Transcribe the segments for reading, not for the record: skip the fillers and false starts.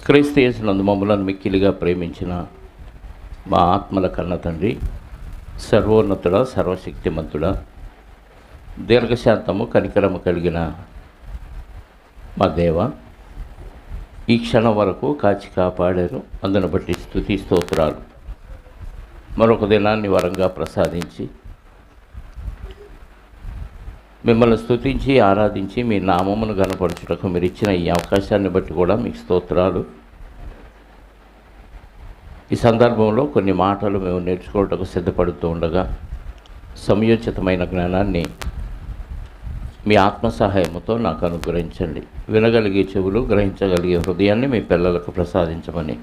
క్రీస్తు యేసునందు మమ్మలను మిక్కిలిగా ప్రేమించిన మా ఆత్మల కన్న తండ్రి, సర్వోన్నతుడ, సర్వశక్తిమంతుడ, దీర్ఘశాంతము కనికరము కలిగిన మా దేవ, ఈ క్షణం వరకు కాచి కాపాడారు. అందును బట్టి స్తుతి స్తోత్రాలు. మరొక దినాన్ని వరంగా ప్రసాదించి మిమ్మల్ని స్తుతించి ఆరాధించి మీ నామమును గణపరచుటకు మీరు ఇచ్చిన ఈ అవకాశాన్ని బట్టి కూడా మీకు స్తోత్రాలు. ఈ సందర్భంలో కొన్ని మాటలు మేము నేర్చుకోవటకు సిద్ధపడుతూ ఉండగా సమయోచితమైన జ్ఞానాన్ని మీ ఆత్మ సహాయంతో నాకు అనుగ్రహించండి. వినగలిగే చెవులు, గ్రహించగలిగే హృదయాన్ని మీ పిల్లలకు ప్రసాదించమని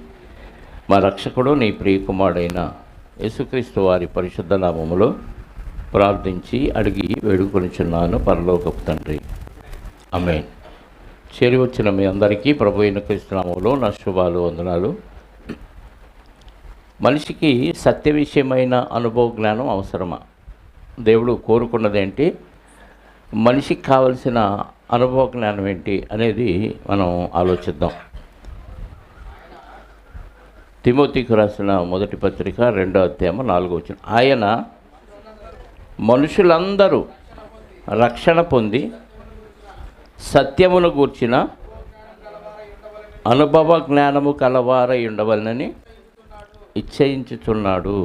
మా రక్షకుడు నీ ప్రియకుమారుడైన యేసుక్రీస్తు వారి పరిశుద్ధ నామములో ప్రార్థించి అడిగి వేడుకొనిచున్నాను పరలోకపు తండ్రి, ఆమేన్. చేరి వచ్చిన మీ అందరికీ ప్రభు అయిన క్రీస్తు నామములో నా శుభాలు, వందనాలు. మనిషికి సత్య విషయమైన అనుభవ జ్ఞానం అవసరమా? దేవుడు కోరుకున్నదేంటి? మనిషికి కావలసిన అనుభవ జ్ఞానం ఏంటి అనేది మనం ఆలోచిద్దాం. తిమోతికి రాసిన మొదటి పత్రిక 2వ అధ్యాయం 4వ వచనం. ఆయన మనుషులందరూ రక్షణ పొంది సత్యమును గూర్చిన అనుభవ జ్ఞానము కలవారై ఉండవలనని ఇచ్చయించుచున్నాడు.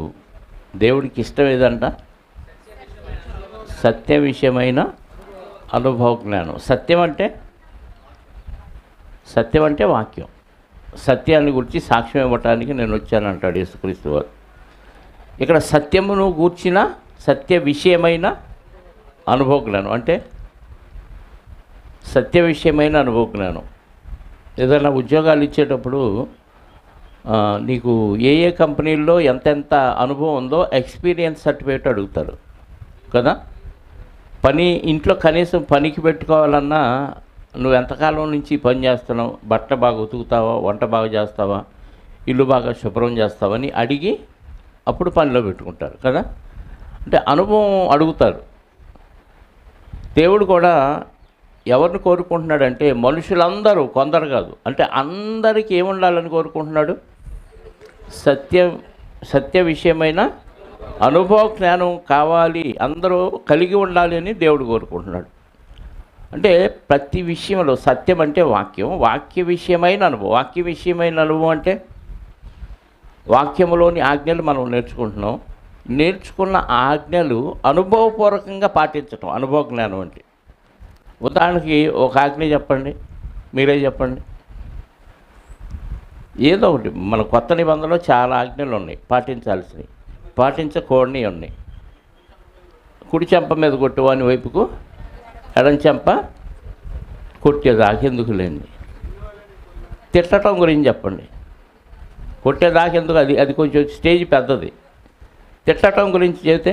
దేవుడికి ఇష్టం ఏదంట? సత్య విషయమైన అనుభవ జ్ఞానం. సత్యం అంటే వాక్యం. సత్యాన్ని గురించి సాక్ష్యం ఇవ్వటానికి నేను వచ్చానంటాడు యేసుక్రీస్తు వారు. ఇక్కడ సత్యమును గూర్చిన సత్య విషయమైన అనుభవ జ్ఞానం అంటే సత్య విషయమైన అనుభవ జ్ఞానం. ఏదైనా ఉద్యోగాలు ఇచ్చేటప్పుడు నీకు ఏ కంపెనీల్లో ఎంతెంత అనుభవం ఉందో ఎక్స్పీరియన్స్ సర్టిఫికేట్ అడుగుతారు కదా. ఇంట్లో కనీసం పనికి పెట్టుకోవాలన్నా నువ్వు ఎంతకాలం నుంచి పని చేస్తున్నావు, బట్ట బాగా ఉతుకుతావా, వంట బాగా చేస్తావా, ఇల్లు బాగా శుభ్రం చేస్తావని అడిగి అప్పుడు పనిలో పెట్టుకుంటారు కదా. అంటే అనుభవం అడుగుతారు. దేవుడు కూడా ఎవరిని కోరుకుంటున్నాడంటే మనుషులందరూ, కొందరు కాదు, అంటే అందరికీ ఏముండాలని కోరుకుంటున్నాడు? సత్య విషయమైన అనుభవ జ్ఞానం కావాలి, అందరూ కలిగి ఉండాలి అని దేవుడు కోరుకుంటున్నాడు. అంటే ప్రతి విషయంలో సత్యం అంటే వాక్యం, వాక్య విషయమైన అనుభవం. వాక్య విషయమైన అనుభవం అంటే వాక్యములోని ఆజ్ఞలు మనం నేర్చుకుంటున్నాం. నేర్చుకున్న ఆజ్ఞలు అనుభవపూర్వకంగా పాటించటం అనుభవ జ్ఞానం అంటే. ఉదాహరణకి ఒక ఆజ్ఞ చెప్పండి, మీరే చెప్పండి. ఏదో ఒకటి. మన కొత్త నిబంధనలో చాలా ఆజ్ఞలు ఉన్నాయి పాటించాల్సినవి, పాటించకూడని ఉన్నాయి. కుడి చెంప మీద కొట్టువాని వైపుకు ఎడం చెంప కొట్టేదాకెందుకు లేండి. తిట్టడం గురించి చెప్పండి. కొట్టేదాకెందుకు? అది కొంచెం స్టేజ్ పెద్దది. తిట్టడం గురించి చెబితే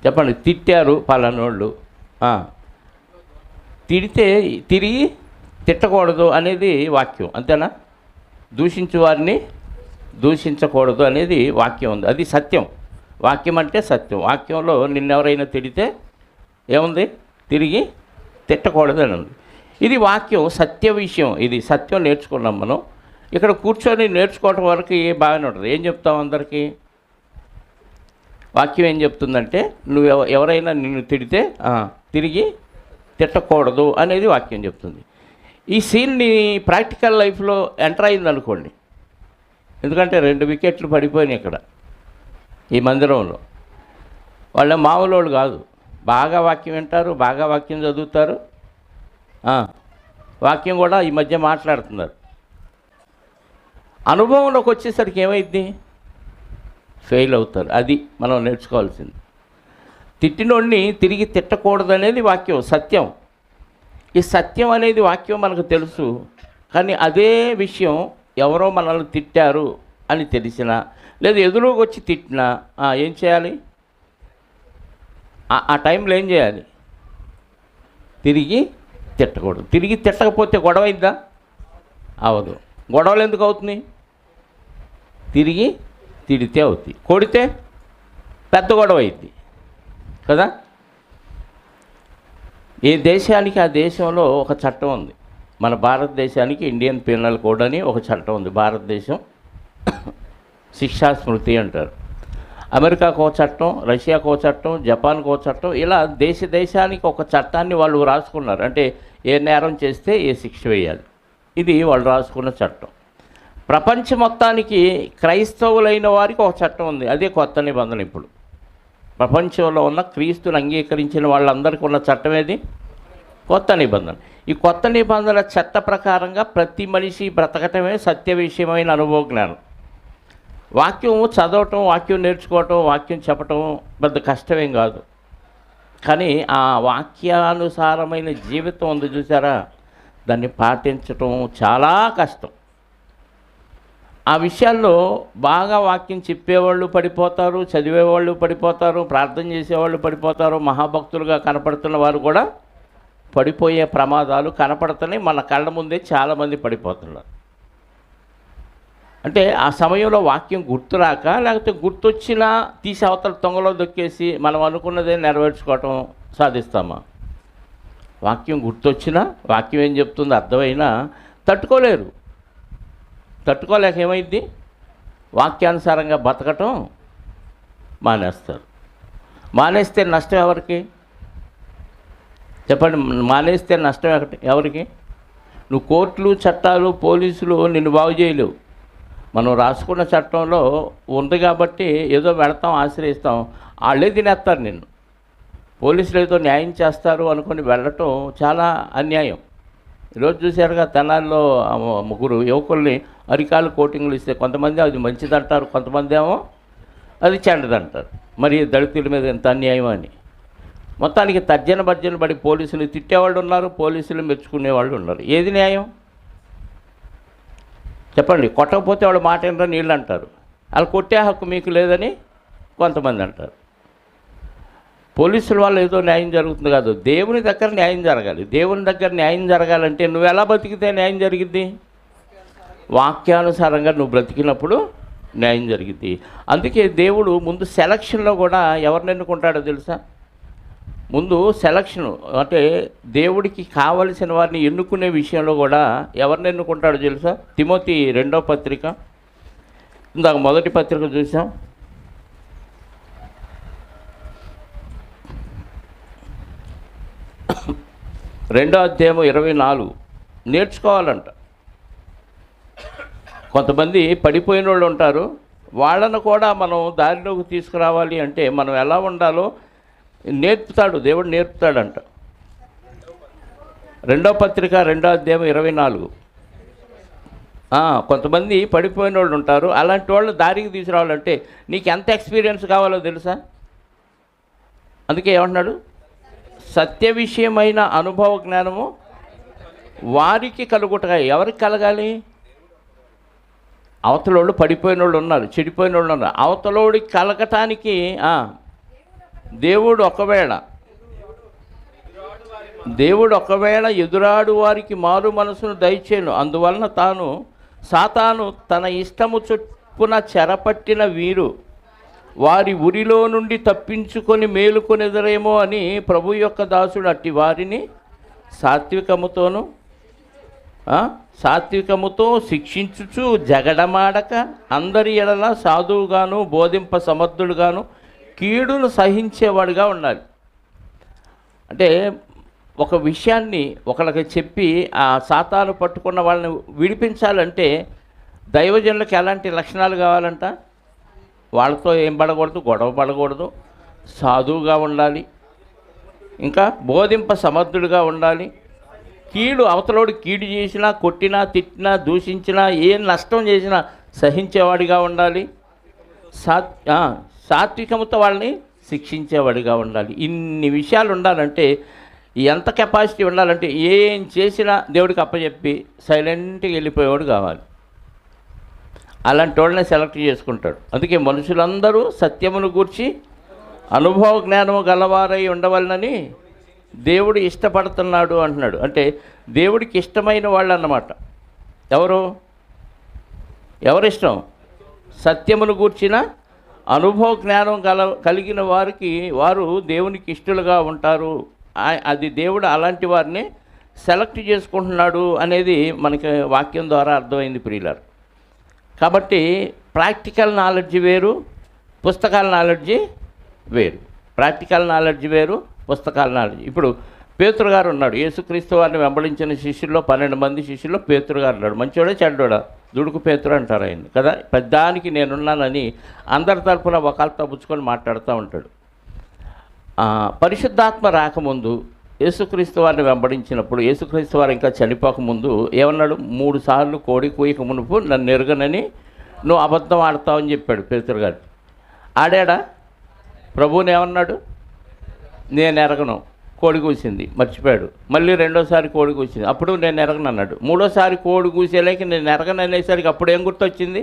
చెప్పండి. తిట్టారు పలానోళ్ళు, తిడితే తిరిగి తిట్టకూడదు అనేది వాక్యం, అంతేనా? దూషించు వారిని దూషించకూడదు అనేది వాక్యం ఉంది. అది సత్యం. వాక్యం అంటే సత్యం. వాక్యంలో నిన్నెవరైనా తిడితే ఏముంది? తిరిగి తిట్టకూడదు అని ఉంది. ఇది వాక్యం, సత్య విషయం. ఇది సత్యం నేర్చుకున్నాం మనం. ఇక్కడ కూర్చొని నేర్చుకోవటం వరకు బాగానే ఉంటుంది. ఏం చెప్తాం అందరికీ? వాక్యం ఏం చెప్తుందంటే నువ్వు ఎవరైనా నిన్ను తిడితే తిరిగి తిట్టకూడదు అనేది వాక్యం చెప్తుంది. ఈ సీన్ని ప్రాక్టికల్ లైఫ్లో ఎంటర్ అయింది అనుకోండి. ఎందుకంటే 2 వికెట్లు పడిపోయినాయి ఇక్కడ ఈ మందిరంలో. వాళ్ళ మామూలు వాళ్ళు కాదు. బాగా వాక్యం వింటారు, బాగా వాక్యం చదువుతారు, వాక్యం కూడా ఈ మధ్య మాట్లాడుతున్నారు. అనుభవంలోకి వచ్చేసరికి ఏమైంది? ఫెయిల్ అవుతారు. అది మనం నేర్చుకోవాల్సింది. తిట్టినోడిని తిరిగి తిట్టకూడదు అనేది వాక్యం, సత్యం. ఈ సత్యం అనేది వాక్యం మనకు తెలుసు. కానీ అదే విషయం ఎవరో మనల్ని తిట్టారు అని తెలిసినా, లేదా ఎదురుగా వచ్చి తిట్టినా ఏం చేయాలి? ఆ టైంలో ఏం చేయాలి? తిరిగి తిట్టకూడదు. తిరిగి తిట్టకపోతే గొడవ అయిందా? అవదు. గొడవలు ఎందుకు అవుతున్నాయి? తిరిగి తిడితే అవుతాయి. కొడితే పెద్ద గొడవ అయింది కదా. ఏ దేశానికి ఆ దేశంలో ఒక చట్టం ఉంది. మన భారతదేశానికి ఇండియన్ పీనల్ కోడ్ అని ఒక చట్టం ఉంది. భారతదేశం శిక్షా స్మృతి అంటారు. అమెరికాకు ఒక చట్టం, రష్యాకు ఒక చట్టం, జపాన్కు ఒక చట్టం, ఇలా దేశానికి ఒక చట్టాన్ని వాళ్ళు రాసుకున్నారు. అంటే ఏ నేరం చేస్తే ఏ శిక్ష వేయాలి, ఇది వాళ్ళు రాసుకున్న చట్టం. ప్రపంచం మొత్తానికి క్రైస్తవులైన వారికి ఒక చట్టం ఉంది, అదే కొత్త నిబంధన. ఇప్పుడు ప్రపంచంలో ఉన్న క్రీస్తుని అంగీకరించిన వాళ్ళందరికీ ఉన్న చట్టం ఏది? కొత్త నిబంధన. ఈ కొత్త నిబంధన చట్ట ప్రకారంగా ప్రతి మనిషి బ్రతకటమే సత్య విషయమైన అనుభవ జ్ఞానం. వాక్యం చదవటం, వాక్యం నేర్చుకోవటం, వాక్యం చెప్పటం పెద్ద కష్టమేం కాదు. కానీ ఆ వాక్యానుసారమైన జీవితం ఉంది చూసారా, దాన్ని పాటించటం చాలా కష్టం. ఆ విషయాల్లో బాగా వాక్యం చెప్పేవాళ్ళు పడిపోతారు, చదివేవాళ్ళు పడిపోతారు, ప్రార్థన చేసేవాళ్ళు పడిపోతారు, మహాభక్తులుగా కనపడుతున్న వారు కూడా పడిపోయే ప్రమాదాలు కనపడుతున్నాయి. మన కళ్ళ ముందే చాలామంది పడిపోతున్నారు. అంటే ఆ సమయంలో వాక్యం గుర్తురాక, లేకపోతే గుర్తొచ్చినా తీసి అవతల తొంగలో దొక్కేసి మనం అనుకున్నదే నెరవేర్చుకోవటం సాధిస్తామా? వాక్యం గుర్తొచ్చినా, వాక్యం ఏం చెప్తుందో అర్థమైనా తట్టుకోలేరు. తట్టుకోలేక ఏమైంది? వాక్యానుసారంగా బతకటం మానేస్తారు. మానేస్తే నష్టం ఎవరికి చెప్పండి? మానేస్తే నష్టం ఎవరికి? నువ్వు కోర్టులు, చట్టాలు, పోలీసులు నిన్ను బాగు చేయలేవు. మనం రాసుకున్న చట్టంలో ఉంది కాబట్టి ఏదో వెళతాం, ఆశ్రయిస్తాం, వాళ్ళే తినేస్తారు నిన్ను. పోలీసులు ఏదో న్యాయం చేస్తారు అనుకుని వెళ్ళటం చాలా అన్యాయం. ఈరోజు చూశారుగా, తెనాల్లో 3 యువకుల్ని అరికాలు కోటింగ్లు ఇస్తే కొంతమంది అది మంచిదంటారు, కొంతమంది ఏమో అది చెడ్డదంటారు. మరి దళితుల మీద ఎంత అన్యాయం అని. మొత్తానికి తర్జన భర్జన పడి పోలీసులు తిట్టేవాళ్ళు ఉన్నారు, పోలీసులు మెచ్చుకునేవాళ్ళు ఉన్నారు. ఏది న్యాయం చెప్పండి? కొట్టకపోతే వాళ్ళు మాట ఏంటో నీళ్ళు అంటారు, వాళ్ళు కొట్టే హక్కు మీకు లేదని కొంతమంది అంటారు. పోలీసుల వల్ల ఏదో న్యాయం జరుగుతుంది కాదు, దేవుని దగ్గర న్యాయం జరగాలి. దేవుని దగ్గర న్యాయం జరగాలంటే నువ్వు ఎలా బతికితే న్యాయం జరిగిద్ది? వాక్యానుసారంగా నువ్వు బ్రతికినప్పుడు న్యాయం జరిగిద్ది. అందుకే దేవుడు ముందు సెలక్షన్లో కూడా ఎవరిని ఎన్నుకుంటాడో తెలుసా? ముందు సెలక్షను అంటే దేవుడికి కావలసిన వారిని ఎన్నుకునే విషయంలో కూడా ఎవరిని ఎన్నుకుంటాడో తెలుసా? తిమోతి 2వ పత్రిక, ఇందాక 1వ పత్రిక చూసాం, 2వ అధ్యాయం 24 నేర్చుకోవాలంట. కొంతమంది పడిపోయిన వాళ్ళు ఉంటారు, వాళ్ళను కూడా మనం దారిలోకి తీసుకురావాలి అంటే మనం ఎలా ఉండాలో నేర్పుతాడు, దేవుడు నేర్పుతాడంట. 2వ పత్రిక 2వ అధ్యాయం 24. కొంతమంది పడిపోయిన వాళ్ళు ఉంటారు, అలాంటి వాళ్ళు దారికి తీసుకురావాలంటే నీకు ఎంత ఎక్స్పీరియన్స్ కావాలో తెలుసా? అందుకే ఏమంటున్నాడు? సత్య విషయమైన అనుభవ జ్ఞానము వారికి కలుగుటగా. ఎవరికి కలగాలి? అవతలోళ్ళు పడిపోయిన వాళ్ళు ఉన్నారు, చెడిపోయిన వాళ్ళు ఉన్నారు. అవతలోడికి కలగటానికి దేవుడు ఒకవేళ ఎదురాడు వారికి మారు మనసును దయచేయను. అందువలన సాతాను తన ఇష్టము చొప్పున చెరపట్టిన వీరు వారి ఉరిలో నుండి తప్పించుకొని మేలుకొనెదరేమో అని ప్రభు యొక్క దాసుడు అట్టి వారిని సాత్వికముతో శిక్షించుచు జగడమాడక అందరి ఎడల సాధువుగాను బోధింప సమర్థుడుగాను కీడును సహించేవాడుగా ఉండాలి. అంటే ఒక విషయాన్ని ఒకళ్ళకి చెప్పి ఆ సాతాను పట్టుకున్న వాళ్ళని విడిపించాలంటే దైవజనులకు ఎలాంటి లక్షణాలు కావాలంట? వాళ్ళతో ఏం పడకూడదు, గొడవ పడకూడదు, సాధువుగా ఉండాలి, ఇంకా బోధింప సమర్థుడుగా ఉండాలి. అవతలోడు కీడు చేసినా, కొట్టినా, తిట్టినా, దూషించినా, ఏ నష్టం చేసినా సహించేవాడిగా ఉండాలి. సాత్వికముతో వాళ్ళని శిక్షించేవాడిగా ఉండాలి. ఇన్ని విషయాలు ఉండాలంటే ఎంత కెపాసిటీ ఉండాలంటే ఏం చేసినా దేవుడికి అప్పచెప్పి సైలెంట్గా వెళ్ళిపోయేవాడు కావాలి. అలాంటి వాళ్ళని సెలెక్ట్ చేసుకుంటాడు. అందుకే మనుషులందరూ సత్యమును గూర్చి అనుభవ జ్ఞానము గలవారై ఉండవలనని దేవుడు ఇష్టపడుతున్నాడు అంటున్నాడు. అంటే దేవుడికి ఇష్టమైన వాళ్ళు అన్నమాట. ఎవరిష్టం? సత్యమును గూర్చిన అనుభవ జ్ఞానం కలిగిన వారు దేవునికి ఇష్టలుగా ఉంటారు. అది దేవుడు అలాంటి వారిని సెలెక్ట్ చేసుకుంటున్నాడు అనేది మనకి వాక్యం ద్వారా అర్థమైంది ప్రియులారు. కాబట్టి ప్రాక్టికల్ నాలెడ్జ్ వేరు, పుస్తకాల నాలెడ్జి వేరు. ప్రాక్టికల్ నాలెడ్జ్ వేరు, పుస్తకాల నాలెడ్జ్. ఇప్పుడు పేతురు గారు ఉన్నాడు, యేసుక్రీస్తు వారిని వెంబడించిన శిష్యుల్లో 12 మంది శిష్యుల్లో పేతురు గారు ఉన్నాడు. మంచోడా చెడ్డోడా? దుడుకు పేతురు అంటారు ఆయన కదా. పెద్దానికి నేనున్నానని అందరి తరపున ఒకళ్ళతో పుచ్చుకొని మాట్లాడుతూ ఉంటాడు. పరిశుద్ధాత్మ రాకముందు యేసుక్రీస్తు వారిని వెంబడించినప్పుడు, యేసుక్రీస్తు వారు ఇంకా చనిపోకముందు ఏమన్నాడు? 3 సార్లు కోడి కూయక మునుపు నన్ను ఎరుగనని నువ్వు అబద్ధం ఆడతావని చెప్పాడు పేతురు గారు. ఆడాడా? ప్రభువుని ఏమన్నాడు? నేను ఎరగను, కోడి కూసింది, మర్చిపోయాడు. మళ్ళీ రెండోసారి కోడి కూసింది, అప్పుడు నేను ఎరగను అన్నాడు. మూడోసారి కోడి కూసేలేక నేను ఎరగను అనేసరికి అప్పుడు ఏం గుర్తొచ్చింది?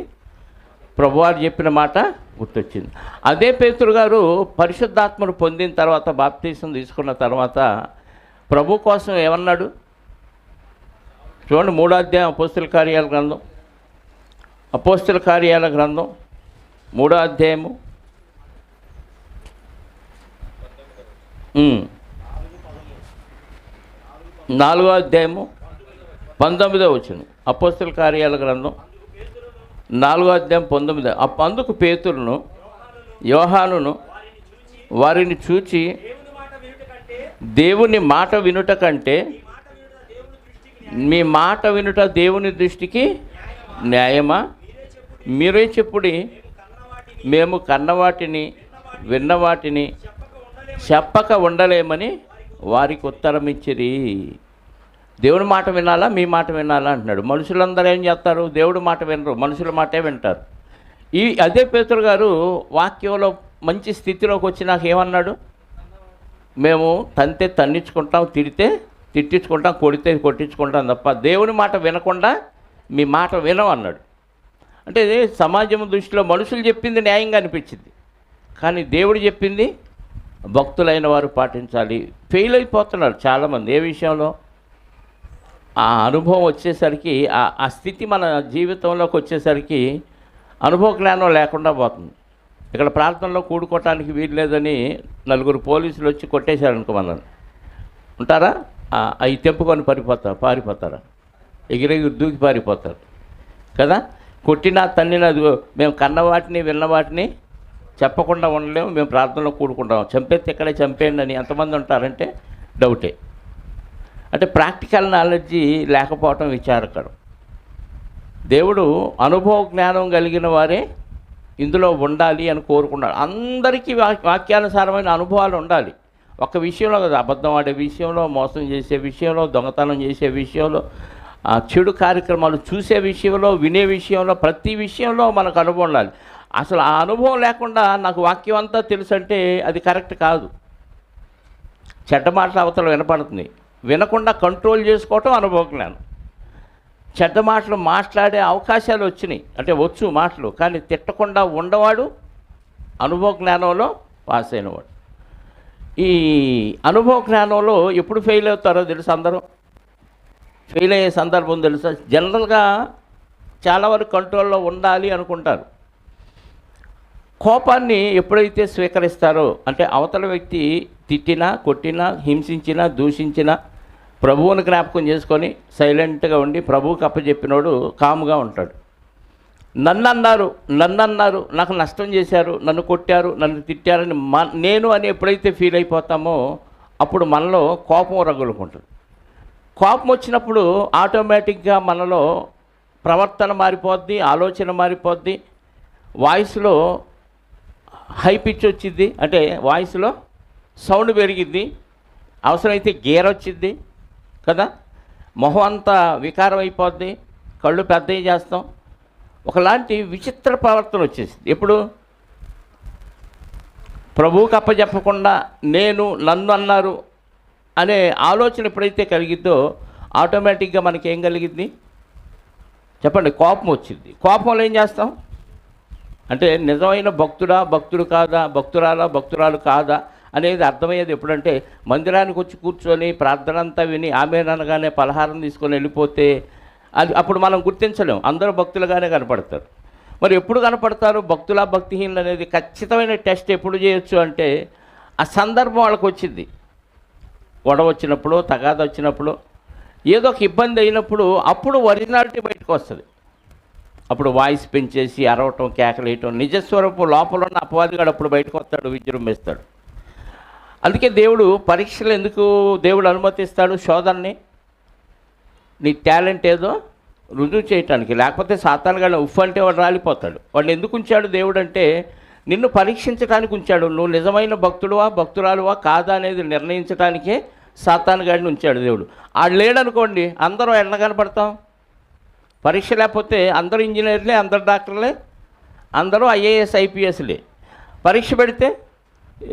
ప్రభువారు చెప్పిన మాట గుర్తొచ్చింది. అదే పేతురు గారు పరిశుద్ధాత్మను పొందిన తర్వాత, బాప్తీసం తీసుకున్న తర్వాత ప్రభు కోసం ఏమన్నాడు? చూడండి, 3వ అధ్యాయం అపోస్తల కార్యాల గ్రంథం, 3వ అధ్యాయము 4వ అధ్యాయము 19వ వచనం. అపోస్తల కార్యాల గ్రంథం 4వ అధ్యాయం 19. అందుకు పేతురును యోహానును వారిని చూచి, దేవుని మాట వినుట కంటే మీ మాట వినుట దేవుని దృష్టికి న్యాయమా? మీరే చెప్పుడి, మేము కన్నవాటిని విన్నవాటిని చెప్పక ఉండలేమని వారికి ఉత్తరం ఇచ్చిరి. దేవుడి మాట వినాలా, మీ మాట వినాలా అంటున్నాడు. మనుషులందరూ ఏం చేస్తారు? దేవుడి మాట వినరు, మనుషుల మాటే వింటారు. అదే పేతురు గారు వాక్యంలో మంచి స్థితిలోకి వచ్చి నాకు ఏమన్నాడు? మేము తంతే తన్నించుకుంటాం, తిడితే తిట్టించుకుంటాం, కొడితే కొట్టించుకుంటాం తప్ప దేవుని మాట వినకుండా మీ మాట వినం అన్నాడు. అంటే సమాజం దృష్టిలో మనుషులు చెప్పింది న్యాయంగా అనిపించింది, కానీ దేవుడు చెప్పింది భక్తులైన వారు పాటించాలి. ఫెయిల్ అయిపోతున్నారు చాలామంది. ఏ విషయంలో? ఆ అనుభవం వచ్చేసరికి, ఆ స్థితి మన జీవితంలోకి వచ్చేసరికి అనుభవ జ్ఞానం లేకుండా పోతుంది. ఇక్కడ ప్రార్థనలో కూడుకోవటానికి వీలు లేదని 4 పోలీసులు వచ్చి కొట్టేశారనుకో, మనల్ని ఉంటారా? అవి తెంపుకొని పారిపోతారా? ఎగిరెగిరి దూకి పారిపోతారు కదా. కొట్టినా తన్నినా మేము కన్నవాటిని విన్నవాటిని చెప్పకుండా ఉండలేము, మేము ప్రార్థనలో కూడుకుంటాం. చంపేస్తే ఇక్కడే చంపేయండి అని ఎంతమంది ఉంటారంటే డౌటే. అంటే ప్రాక్టికల్ నాలెడ్జి లేకపోవటం విచారకరం. దేవుడు అనుభవ జ్ఞానం కలిగిన వారే ఇందులో ఉండాలి అని కోరుకున్నాడు. అందరికీ వాక్యానుసారమైన అనుభవాలు ఉండాలి. ఒక విషయంలో కదా, అబద్ధం ఆడే విషయంలో, మోసం చేసే విషయంలో, దొంగతనం చేసే విషయంలో, చెడు కార్యక్రమాలు చూసే విషయంలో, వినే విషయంలో, ప్రతి విషయంలో మనకు అనుభవం ఉండాలి. అసలు ఆ అనుభవం లేకుండా నాకు వాక్యం అంతా తెలుసు అంటే అది కరెక్ట్ కాదు. చెడ్డ మాటలు అవతల వినపడుతుంది, వినకుండా కంట్రోల్ చేసుకోవటం అనుభవ జ్ఞానం. చెడ్డ మాటలు మాట్లాడే అవకాశాలు వచ్చినాయి అంటే వచ్చు మాటలు, కానీ తిట్టకుండా ఉండవాడు అనుభవ జ్ఞానంలో పాస్ అయినవాడు. ఈ అనుభవ జ్ఞానంలో ఎప్పుడు ఫెయిల్ అవుతారో తెలుసు? అందరూ ఫెయిల్ అయ్యే సందర్భం తెలుసా? జనరల్గా చాలా వరకు కంట్రోల్లో ఉండాలి అనుకుంటారు. కోపాన్ని ఎప్పుడైతే స్వీకరిస్తారో, అంటే అవతల వ్యక్తి తిట్టినా, కొట్టినా, హింసించినా, దూషించినా ప్రభువుని జ్ఞాపకం చేసుకొని సైలెంట్గా ఉండి ప్రభువుకి అప్పచెప్పినోడు కాముగా ఉంటాడు. నన్ను అన్నారు, నాకు నష్టం చేశారు, నన్ను కొట్టారు, నన్ను తిట్టారని నేను అని ఎప్పుడైతే ఫీల్ అయిపోతామో అప్పుడు మనలో కోపం రగులుకుంటుంది. కోపం వచ్చినప్పుడు ఆటోమేటిక్గా మనలో ప్రవర్తన మారిపోద్ది, ఆలోచన మారిపోద్ది, వాయిస్లో హై పిచ్ వచ్చింది, అంటే వాయిస్లో సౌండ్ పెరిగిద్ది, అవసరమైతే గేర్ వచ్చింది కదా, మొహం అంతా వికారం అయిపోద్ది, కళ్ళు పెద్దవి చేస్తాం, ఒకలాంటి విచిత్ర ప్రవర్తన వచ్చేసింది. ఎప్పుడు? ప్రభువుకి అప్పచెప్పకుండా నన్ను అన్నారు అనే ఆలోచన ఎప్పుడైతే కలిగిద్దో ఆటోమేటిక్గా మనకి ఏం కలిగిద్ది చెప్పండి? కోపం వచ్చింది. కోపంలో ఏం చేస్తాం అంటే నిజమైన భక్తుడు కాదా, భక్తురాలు కాదా అనేది అర్థమయ్యేది ఎప్పుడంటే మందిరానికి వచ్చి కూర్చొని ప్రార్థన అంతా విని ఆమెనగానే పలహారం తీసుకొని వెళ్ళిపోతే అది అప్పుడు మనం గుర్తించలేం. అందరూ భక్తులుగానే కనపడతారు. మరి ఎప్పుడు కనపడతారు భక్తిహీనులు అనేది ఖచ్చితమైన టెస్ట్ ఎప్పుడు చేయొచ్చు అంటే ఆ సందర్భం వాళ్ళకి వచ్చింది. గొడవ వచ్చినప్పుడు, తగాద వచ్చినప్పుడు, ఏదో ఒక ఇబ్బంది అయినప్పుడు అప్పుడు ఒరిజినాలిటీ బయటకు వస్తుంది. అప్పుడు వాయిస్ పెంచేసి అరవటం, కేకలేయటం, నిజస్వరూపం లోపల ఉన్న అపవాదిగాడు అప్పుడు బయటకు వస్తాడు, విజృంభిస్తాడు. అందుకే దేవుడు పరీక్షలు ఎందుకు దేవుడు అనుమతిస్తాడు? శోధనని నీ టాలెంట్ ఏదో రుజువు చేయటానికి. లేకపోతే సాతానుగాడు ఉఫ్ అంటే వాడు రాలిపోతాడు. వాడిని ఎందుకు ఉంచాడు దేవుడు అంటే నిన్ను పరీక్షించడానికి ఉంచాడు. నువ్వు నిజమైన భక్తుడువా భక్తురాలువా కాదా అనేది నిర్ణయించడానికే సాతానుగాడిని ఉంచాడు దేవుడు. ఆడు లేడనుకోండి, అందరూ ఎట్లా కనపడతాం? పరీక్ష లేకపోతే అందరూ ఇంజనీర్లే, అందరు డాక్టర్లే, అందరూ ఐఏఎస్ ఐపీఎస్లే. పరీక్ష పెడితే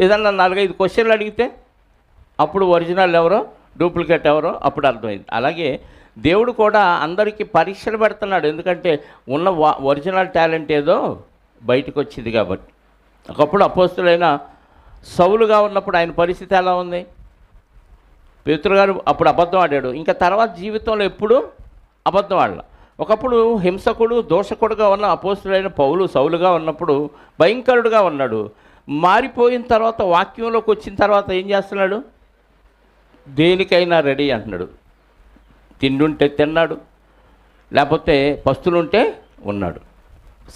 ఏదన్నా 4-5 క్వశ్చన్లు అడిగితే అప్పుడు ఒరిజినల్ ఎవరో డూప్లికేట్ ఎవరో అప్పుడు అర్థమైంది. అలాగే దేవుడు కూడా అందరికీ పరీక్షలు పెడుతున్నాడు. ఎందుకంటే ఉన్న ఒరిజినల్ టాలెంట్ ఏదో బయటకు వచ్చింది కాబట్టి. ఒకప్పుడు అపోస్తులైన సౌలుగా ఉన్నప్పుడు ఆయన పరిస్థితి ఎలా ఉంది? పేతురు గారు అప్పుడు అబద్ధం ఆడాడు, ఇంకా తర్వాత జీవితంలో ఎప్పుడు అబద్ధం ఆడలా. ఒకప్పుడు హింసకుడు దోషకుడుగా ఉన్న అపోస్తులైన పౌలు సౌలుగా ఉన్నప్పుడు భయంకరుడుగా ఉన్నాడు. మారిపోయిన తర్వాత వాక్యంలోకి వచ్చిన తర్వాత ఏం చేస్తున్నాడు? దేనికైనా రెడీ అంటున్నాడు. తిండుంటే తిన్నాడు, లేకపోతే పస్తులుంటే ఉన్నాడు,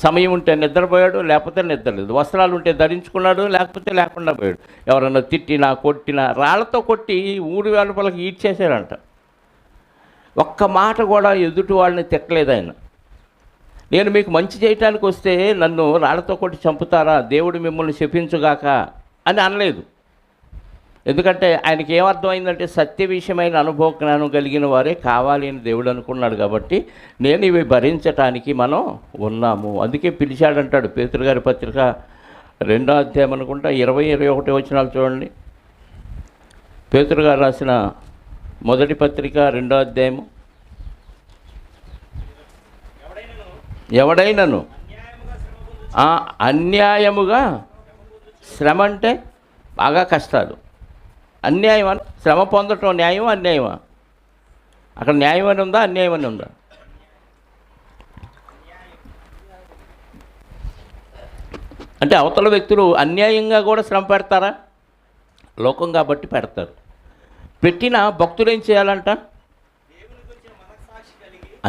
సమయం ఉంటే నిద్రపోయాడు, లేకపోతే నిద్రలేదు, వస్త్రాలు ఉంటే ధరించుకున్నాడు, లేకపోతే లేకుండా పోయాడు. ఎవరన్నా తిట్టినా కొట్టినా రాళ్లతో కొట్టి ఊరి వెలుపలకి ఈడ్చేశారంట. ఒక్క మాట కూడా ఎదుటి వాళ్ళని తిట్టలేదు ఆయన. నేను మీకు మంచి చేయటానికి వస్తే నన్ను రాళ్లతో కొట్టి చంపుతారా, దేవుడు మిమ్మల్ని శపించుగాక అని అనలేదు. ఎందుకంటే ఆయనకి ఏమర్థమైందంటే సత్య విషయమైన అనుభవ జ్ఞానం కలిగిన వారే కావాలి అని దేవుడు అనుకున్నాడు. కాబట్టి నేను ఇవి భరించటానికి మనం ఉన్నాము. అందుకే పిలిచాడంటాడు. పేతురు గారి పత్రిక 2వ అధ్యాయం అనుకుంటా 20-21 వచనాలు చూడండి. పేతురు గారు రాసిన మొదటి పత్రిక 2వ అధ్యాయము. ఎవడైనను అన్యాయముగా శ్రమ అంటే బాగా కష్టాలు. అన్యాయం అని శ్రమ పొందటం న్యాయమా అన్యాయమా? అక్కడ న్యాయం అని ఉందా అన్యాయం అని ఉందా? అంటే అవతల వ్యక్తులు అన్యాయంగా కూడా శ్రమ పెడతారా? లోకం కాబట్టి పెడతారు. పెట్టిన భక్తులు ఏం చేయాలంట?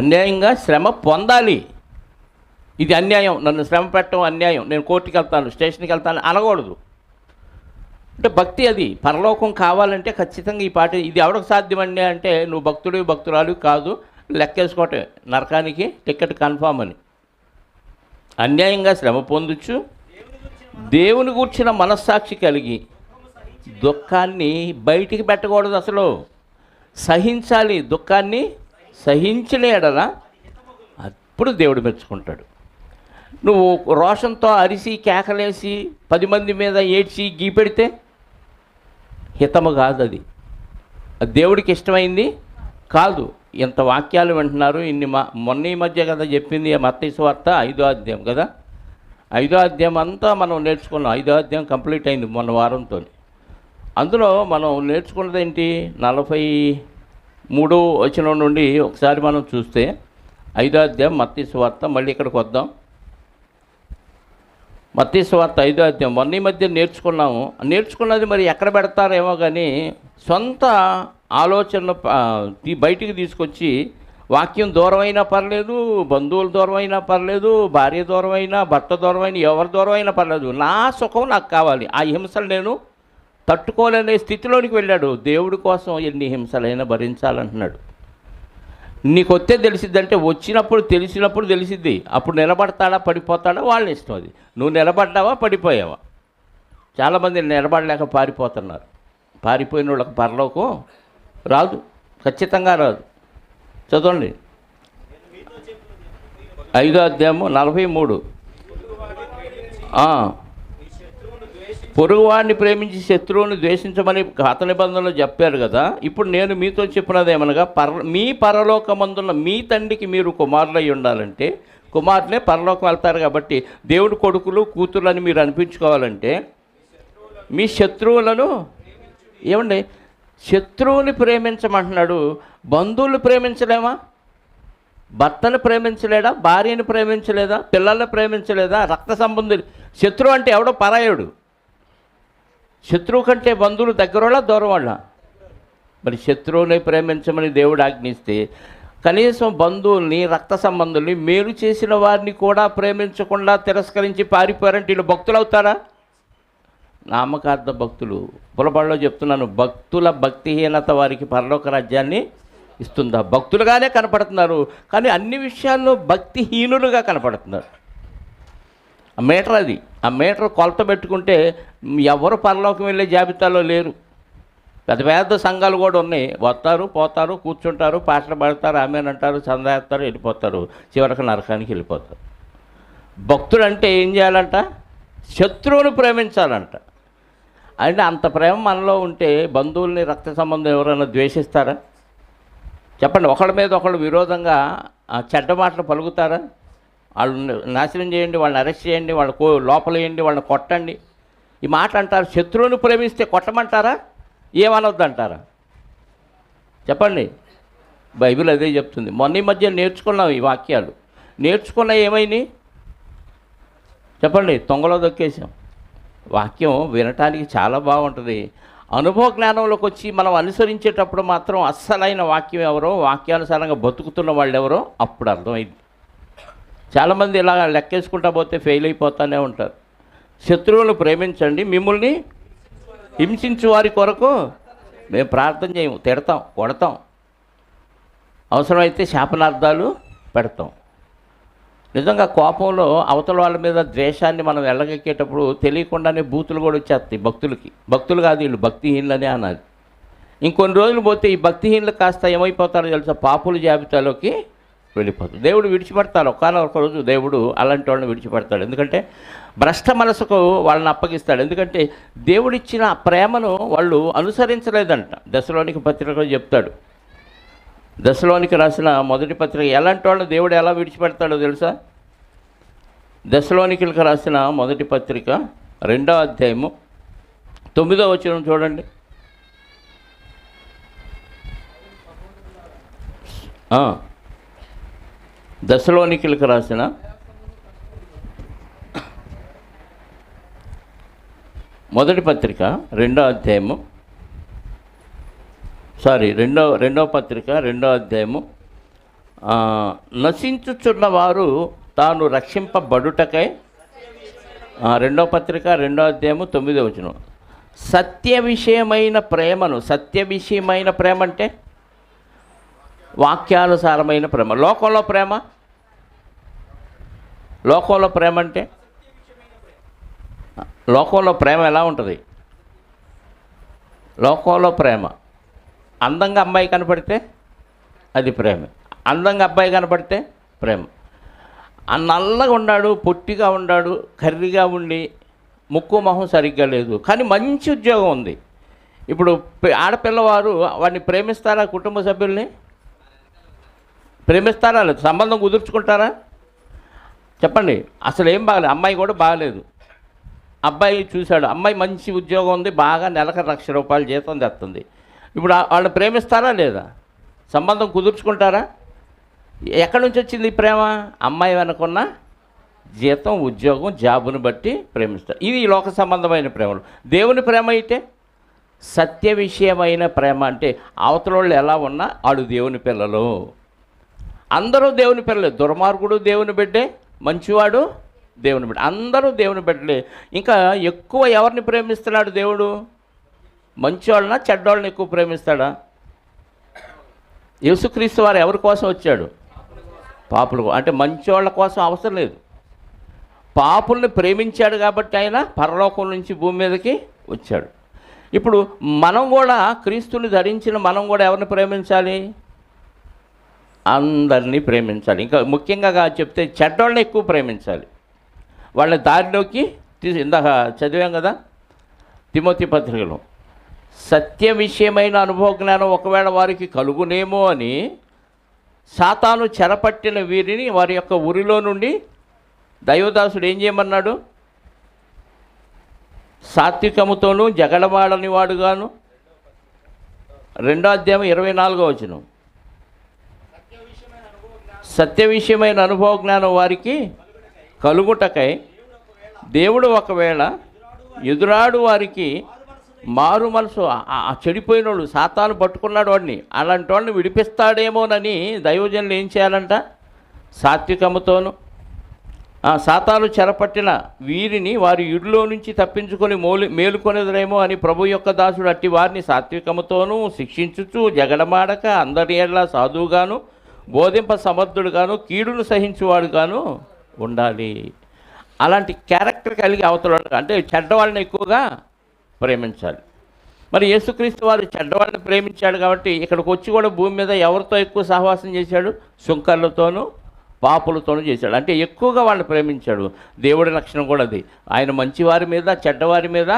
అన్యాయంగా శ్రమ పొందాలి. ఇది అన్యాయం, నన్ను శ్రమ పెట్టడం అన్యాయం, నేను కోర్టుకి వెళ్తాను, స్టేషన్కి వెళ్తాను అనకూడదు. అంటే భక్తి అది. పరలోకం కావాలంటే ఖచ్చితంగా ఈ పాట ఇది ఎవరికి సాధ్యమండి అంటే నువ్వు భక్తుడు భక్తురాలు కాదు, లెక్కేసుకోవటం నరకానికి టికెట్ కన్ఫామ్ అని. అన్యాయంగా శ్రమ పొందొచ్చు, దేవుని గూర్చిన మనస్సాక్షి కలిగి దుఃఖాన్ని బయటికి పెట్టకూడదు. అసలు సహించాలి. దుఃఖాన్ని సహించిన ఎడల అప్పుడు దేవుడు మెచ్చుకుంటాడు. నువ్వు రోషంతో అరిసి కేకలేసి 10 మంది మీద ఏడ్చి గీపెడితే హితము కాదు. అది దేవుడికి ఇష్టమైంది కాదు. ఇంత వాక్యాలు వింటున్నారు. మొన్న ఈ మధ్య కదా చెప్పింది మత్తయి సువార్త 5వ అధ్యాయం కదా. 5వ అధ్యాయం అంతా మనం నేర్చుకున్నాం. 5వ అధ్యాయం కంప్లీట్ అయింది మొన్న వారంతో. అందులో మనం నేర్చుకున్నది ఏంటి? 43వ వచనం నుండి ఒకసారి మనం చూస్తే 5వ అధ్యాయం మత్తయి సువార్త. మళ్ళీ ఇక్కడికి వద్దాం. మత్తయి సువార్త 5వ అధ్యాయం మొన్న ఈ మధ్య నేర్చుకున్నది మరి ఎక్కడ పెడతారేమో కానీ సొంత ఆలోచనలు బయటికి తీసుకొచ్చి వాక్యం దూరమైనా పర్లేదు, బంధువుల దూరమైనా పర్లేదు, భార్య దూరమైనా, భర్త దూరమైనా, ఎవరి దూరమైనా పర్లేదు, నా సుఖం నాకు కావాలి, ఆ హింసలు నేను తట్టుకోలేని స్థితిలోనికి వెళ్ళాడు. దేవుడి కోసం ఎన్ని హింసలైనా భరించాలంటున్నాడు. నీకు వస్తే తెలిసిద్ది, వచ్చినప్పుడు తెలిసిద్ది. అప్పుడు నిలబడతాడా పడిపోతాడా వాళ్ళని ఇష్టం. అది నువ్వు నిలబడ్డావా పడిపోయావా? చాలామంది నిలబడలేక పారిపోతున్నారు. పారిపోయిన వాళ్ళకి పరలోకం రాదు, ఖచ్చితంగా రాదు. చదవండి 5వ అధ్యాయము 43. పొరుగువాడిని ప్రేమించి శత్రువుని ద్వేషించమని గత నిబంధనలు చెప్పారు కదా. ఇప్పుడు నేను మీతో చెప్పినది ఏమనగా మీ పరలోకమందున్న మీ తండ్రికి మీరు కుమారులై ఉండాలంటే, కుమారులే పరలోకం వెళ్తారు కాబట్టి దేవుడి కొడుకులు కూతుర్లని మీరు అనిపించుకోవాలంటే మీ శత్రువులను ఏమండి శత్రువుని ప్రేమించమంటున్నాడు. బంధువులు ప్రేమించలేమా? భర్తను ప్రేమించలేదా? భార్యను ప్రేమించలేదా? పిల్లల్ని ప్రేమించలేదా? రక్త సంబంధులు. శత్రువు అంటే ఎవడో పరాయుడు. శత్రువు కంటే బంధువులు దగ్గర వాళ్ళ దూరం వాళ్ళ? మరి శత్రువుని ప్రేమించమని దేవుడు ఆజ్ఞిస్తే కనీసం బంధువుల్ని, రక్త సంబంధుల్ని, మేలు చేసిన వారిని కూడా ప్రేమించకుండా తిరస్కరించి పారిపోయారంటే వీళ్ళు భక్తులు అవుతారా? నామకార్థ భక్తులు. పులబడిలో చెప్తున్నాను, భక్తుల భక్తిహీనత వారికి పరలోక రాజ్యాన్ని ఇస్తుందా? భక్తులుగానే కనపడుతున్నారు కానీ అన్ని విషయాల్లో భక్తిహీనులుగా కనపడుతున్నారు. ఆ మీటర్ అది. ఆ మీటర్ కొలత పెట్టుకుంటే ఎవరు పరలోకం వెళ్ళే జాబితాలో లేరు. పెద్ద పెద్ద సంఘాలు కూడా ఉన్నాయి. వస్తారు, పోతారు, కూర్చుంటారు, పాటలు పాడతారు, ఆమెనంటారు, చందేస్తారు, వెళ్ళిపోతారు, చివరికి నరకానికి వెళ్ళిపోతారు. భక్తుడు అంటే ఏం చేయాలంట? శత్రువుని ప్రేమించాలంట. అంటే అంత ప్రేమ మనలో ఉంటే బంధువుల్ని, రక్త సంబంధం ఎవరైనా ద్వేషిస్తారా? చెప్పండి. ఒకళ్ళ మీద ఒకళ్ళు విరోధంగా చెడ్డ మాటలు పలుకుతారా? వాళ్ళని నాశనం చేయండి, వాళ్ళని అరెస్ట్ చేయండి, వాళ్ళ లోపల వేయండి, వాళ్ళని కొట్టండి, ఈ మాట అంటారు. శత్రువుని ప్రేమిస్తే కొట్టమంటారా? ఏమనొద్దు అంటారా? చెప్పండి. బైబిల్ అదే చెప్తుంది. మొన్న ఈ మధ్య నేర్చుకున్నాం ఈ వాక్యాలు. నేర్చుకున్న ఏమైంది చెప్పండి? తొంగలో దొక్కేసాం. వాక్యం వినటానికి చాలా బాగుంటుంది. అనుభవ జ్ఞానంలోకి వచ్చి మనం అనుసరించేటప్పుడు మాత్రం అస్సలైన వాక్యం ఎవరో, వాక్యానుసారంగా బతుకుతున్న వాళ్ళు ఎవరో అప్పుడు అర్థమైంది. చాలామంది ఇలా లెక్కేసుకుంటా పోతే ఫెయిల్ అయిపోతూనే ఉంటారు. శత్రువులను ప్రేమించండి, మిమ్మల్ని హింసించు వారి కొరకు మేము ప్రార్థన చేయము, తిడతాం, కొడతాం, అవసరమైతే శాపనార్థాలు పెడతాం. నిజంగా కోపంలో అవతల వాళ్ళ మీద ద్వేషాన్ని మనం వెళ్ళగక్కేటప్పుడు తెలియకుండానే బూతులు కూడా వచ్చేస్తాయి భక్తులకి. భక్తులు కాదు వీళ్ళు, భక్తిహీనులనే అనాలి. ఇంకొన్ని రోజులు పోతే ఈ భక్తిహీనులు కాస్త ఏమైపోతారో తెలుసా? పాపుల జాబితాలోకి వెళ్ళిపోతుంది. దేవుడు విడిచిపెడతాడు. ఒకానొక రోజు దేవుడు అలాంటి వాళ్ళని విడిచిపెడతాడు. ఎందుకంటే భ్రష్ట మనసుకు వాళ్ళని అప్పగిస్తాడు. ఎందుకంటే దేవుడిచ్చిన ప్రేమను వాళ్ళు అనుసరించలేదంట. దశలోనికి పత్రికలో చెప్తాడు. దశలోనికి రాసిన మొదటి పత్రిక ఎలాంటి వాళ్ళని దేవుడు ఎలా విడిచిపెడతాడో తెలుసా? దశలోనికలకు రాసిన మొదటి పత్రిక 2వ అధ్యాయము 9వ వచనం చూడండి. దశలోనికలకు రాసిన మొదటి పత్రిక 2వ అధ్యాయము రెండవ పత్రిక 2వ అధ్యాయము నశించుచున్న వారు తాను రక్షింపబడుటకై 2వ పత్రిక 2వ అధ్యాయము 9వ వచనం. సత్య విషయమైన ప్రేమను, సత్య విషయమైన ప్రేమ అంటే వాక్యానుసారమైన ప్రేమ. లోకంలో ప్రేమ, లోకంలో ప్రేమ అంటే లోకంలో ప్రేమ ఎలా ఉంటుంది? లోకంలో ప్రేమ అందంగా అమ్మాయి కనపడితే అది ప్రేమ, అందంగా అబ్బాయి కనపడితే ప్రేమ. నల్లగా ఉన్నాడు, పొట్టిగా ఉన్నాడు, కర్రీగా ఉండి ముక్కు మొహం సరిగ్గా లేదు కానీ మంచి ఉద్యోగం ఉంది. ఇప్పుడు ఆడపిల్లవారు వాడిని ప్రేమిస్తారా? కుటుంబ సభ్యుల్ని ప్రేమిస్తారా? లేదు. సంబంధం కుదుర్చుకుంటారా? చెప్పండి. అసలు ఏం బాగలేదు. అమ్మాయి కూడా బాగలేదు. అబ్బాయి చూశాడు, అమ్మాయి మంచి ఉద్యోగం ఉంది, బాగా నెలకు ₹1,00,000 జీతం తెస్తుంది. ఇప్పుడు వాళ్ళని ప్రేమిస్తారా లేదా? సంబంధం కుదుర్చుకుంటారా? ఎక్కడి నుంచి వచ్చింది ఈ ప్రేమ? అమ్మాయి వెనకున్న జీతం, ఉద్యోగం, జాబును బట్టి ప్రేమిస్తారు. ఇది లోక సంబంధమైన ప్రేమలు. దేవుని ప్రేమ అయితే సత్య విషయమైన ప్రేమ అంటే అవతల వాళ్ళు ఎలా ఉన్నా వాళ్ళు దేవుని పిల్లలు. అందరూ దేవుని పిల్లలే. దుర్మార్గుడు దేవుని బిడ్డే, మంచివాడు దేవుని బిడ్డ, అందరూ దేవుని బిడ్డలే. ఇంకా ఎక్కువ ఎవరిని ప్రేమిస్తున్నాడు దేవుడు? మంచివాళ్ళనా చెడ్డవాళ్ళని ఎక్కువ ప్రేమిస్తాడా? యేసుక్రీస్తు వారు ఎవరి కోసం వచ్చాడు? పాపులు. అంటే మంచివాళ్ళ కోసం అవసరం లేదు. పాపుల్ని ప్రేమించాడు కాబట్టి ఆయన పరలోకం నుంచి భూమి మీదకి వచ్చాడు. ఇప్పుడు మనం కూడా క్రీస్తుని ధరించిన మనం కూడా ఎవరిని ప్రేమించాలి? అందరినీ ప్రేమించాలి. ఇంకా ముఖ్యంగా చెప్తే చెడ్డోళ్ళని ఎక్కువ ప్రేమించాలి. వాళ్ళని దారిలోకి ఇందాక చదివాం కదా తిమోతి పత్రికలో, సత్య విషయమైన అనుభవ జ్ఞానం ఒకవేళ వారికి కలుగునేమో అని సాతాను చెరపట్టిన వీరిని వారి యొక్క ఉరిలో నుండి దైవదాసుడు ఏం చేయమన్నాడు? సాత్వికముతోనూ జగడమాడని వాడుగాను 2వ అధ్యాయం 24వ వచనం. సత్య విషయమైన అనుభవ జ్ఞానం వారికి కలుగుటకై దేవుడు ఒకవేళ ఎదురాడు వారికి మారు మనసు ఆ చెడిపోయిన వాళ్ళు సాతాను పట్టుకున్నాడు వాడిని, అలాంటి వాళ్ళని విడిపిస్తాడేమోనని దైవజనులు ఏం చేయాలంట? సాత్వికముతోను సాతాను చెరపట్టిన వీరిని వారి ఇడిలో నుంచి తప్పించుకొని మేలుకొనేదరేమో అని ప్రభు యొక్క దాసుడు అట్టి వారిని సాత్వికముతోనూ శిక్షించుచు జగడమాడక అందరి ఏళ్ళ సాధువుగాను బోధింప సమర్థుడుగాను కీడును సహించువాడుగాను ఉండాలి. అలాంటి క్యారెక్టర్ కలిగి అవతల అంటే చెడ్డవాళ్ళని ఎక్కువగా ప్రేమించాలి. మరి యేసుక్రీస్తు వారు చెడ్డవాళ్ళని ప్రేమించాడు కాబట్టి ఇక్కడికి వచ్చి కూడా భూమి మీద ఎవరితో ఎక్కువ సహవాసం చేశాడు? సుంకర్లతోనూ పాపులతోనూ చేశాడు. అంటే ఎక్కువగా వాళ్ళని ప్రేమించాడు. దేవుడి లక్షణం కూడా అది. ఆయన మంచివారి మీద చెడ్డవారి మీద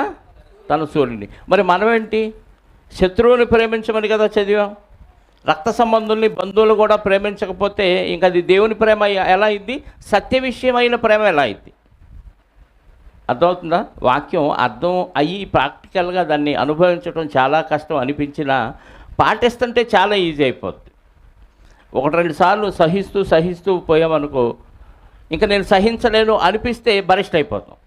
తన సూర్యుని. మరి మనమేంటి? శత్రువుని ప్రేమించమని కదా చదివాం. రక్త సంబంధుల్ని బంధువులు కూడా ప్రేమించకపోతే ఇంక అది దేవుని ప్రేమ ఎలా అయింది? సత్య విషయమైన ప్రేమ ఎలా అయింది? అర్థమవుతుందా? వాక్యం అర్థం అయ్యి ప్రాక్టికల్గా దాన్ని అనుభవించడం చాలా కష్టం అనిపించినా పాటిస్తుంటే చాలా ఈజీ అయిపోతుంది. 1-2 సార్లు సహిస్తూ పోయామనుకో, ఇంకా నేను సహించలేను అనిపిస్తే బరిష్ట అయిపోతాం.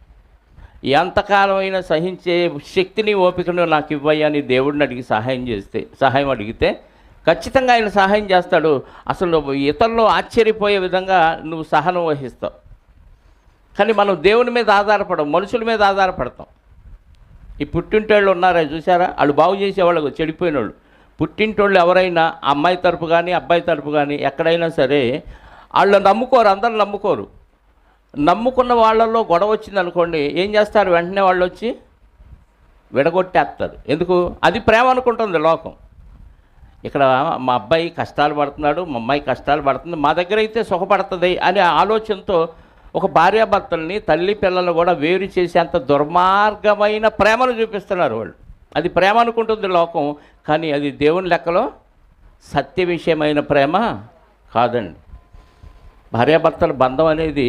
ఎంతకాలం అయినా సహించే శక్తిని ఓపికను నాకు ఇవ్వయ్యా అని దేవుడిని అడిగి సహాయం అడిగితే ఖచ్చితంగా ఆయన సహాయం చేస్తాడు. అసలు ఇతరులు ఆశ్చర్యపోయే విధంగా నువ్వు సహనం వహిస్తావు. కానీ మనం దేవుని మీద ఆధారపడం, మనుషుల మీద ఆధారపడతాం. ఈ పుట్టింటోళ్ళు ఉన్నారా చూసారా? వాళ్ళు బాగు చేసేవాళ్ళు చెడిపోయిన వాళ్ళు. పుట్టింటోళ్ళు ఎవరైనా అమ్మాయి తరపు కానీ అబ్బాయి తరపు కానీ ఎక్కడైనా సరే వాళ్ళు నమ్ముకోరు, అందరూ నమ్ముకోరు. నమ్ముకున్న వాళ్ళల్లో గొడవ వచ్చింది అనుకోండి, ఏం చేస్తారు? వెంటనే వాళ్ళు వచ్చి విడగొట్టేస్తారు. ఎందుకు? అది ప్రేమ అనుకుంటుంది లోకం. ఇక్కడ మా అబ్బాయి కష్టాలు పడుతున్నాడు, మా అమ్మాయి కష్టాలు పడుతుంది, మా దగ్గర అయితే సుఖపడుతుంది అనే ఆలోచనతో ఒక భార్యాభర్తల్ని తల్లి పిల్లలు కూడా వేరు చేసేంత దుర్మార్గమైన ప్రేమను చూపిస్తున్నారు వాళ్ళు. అది ప్రేమ అనుకుంటుంది లోకం, కానీ అది దేవుని లెక్కలో సత్య విషయమైన ప్రేమ కాదండి. భార్యాభర్తల బంధం అనేది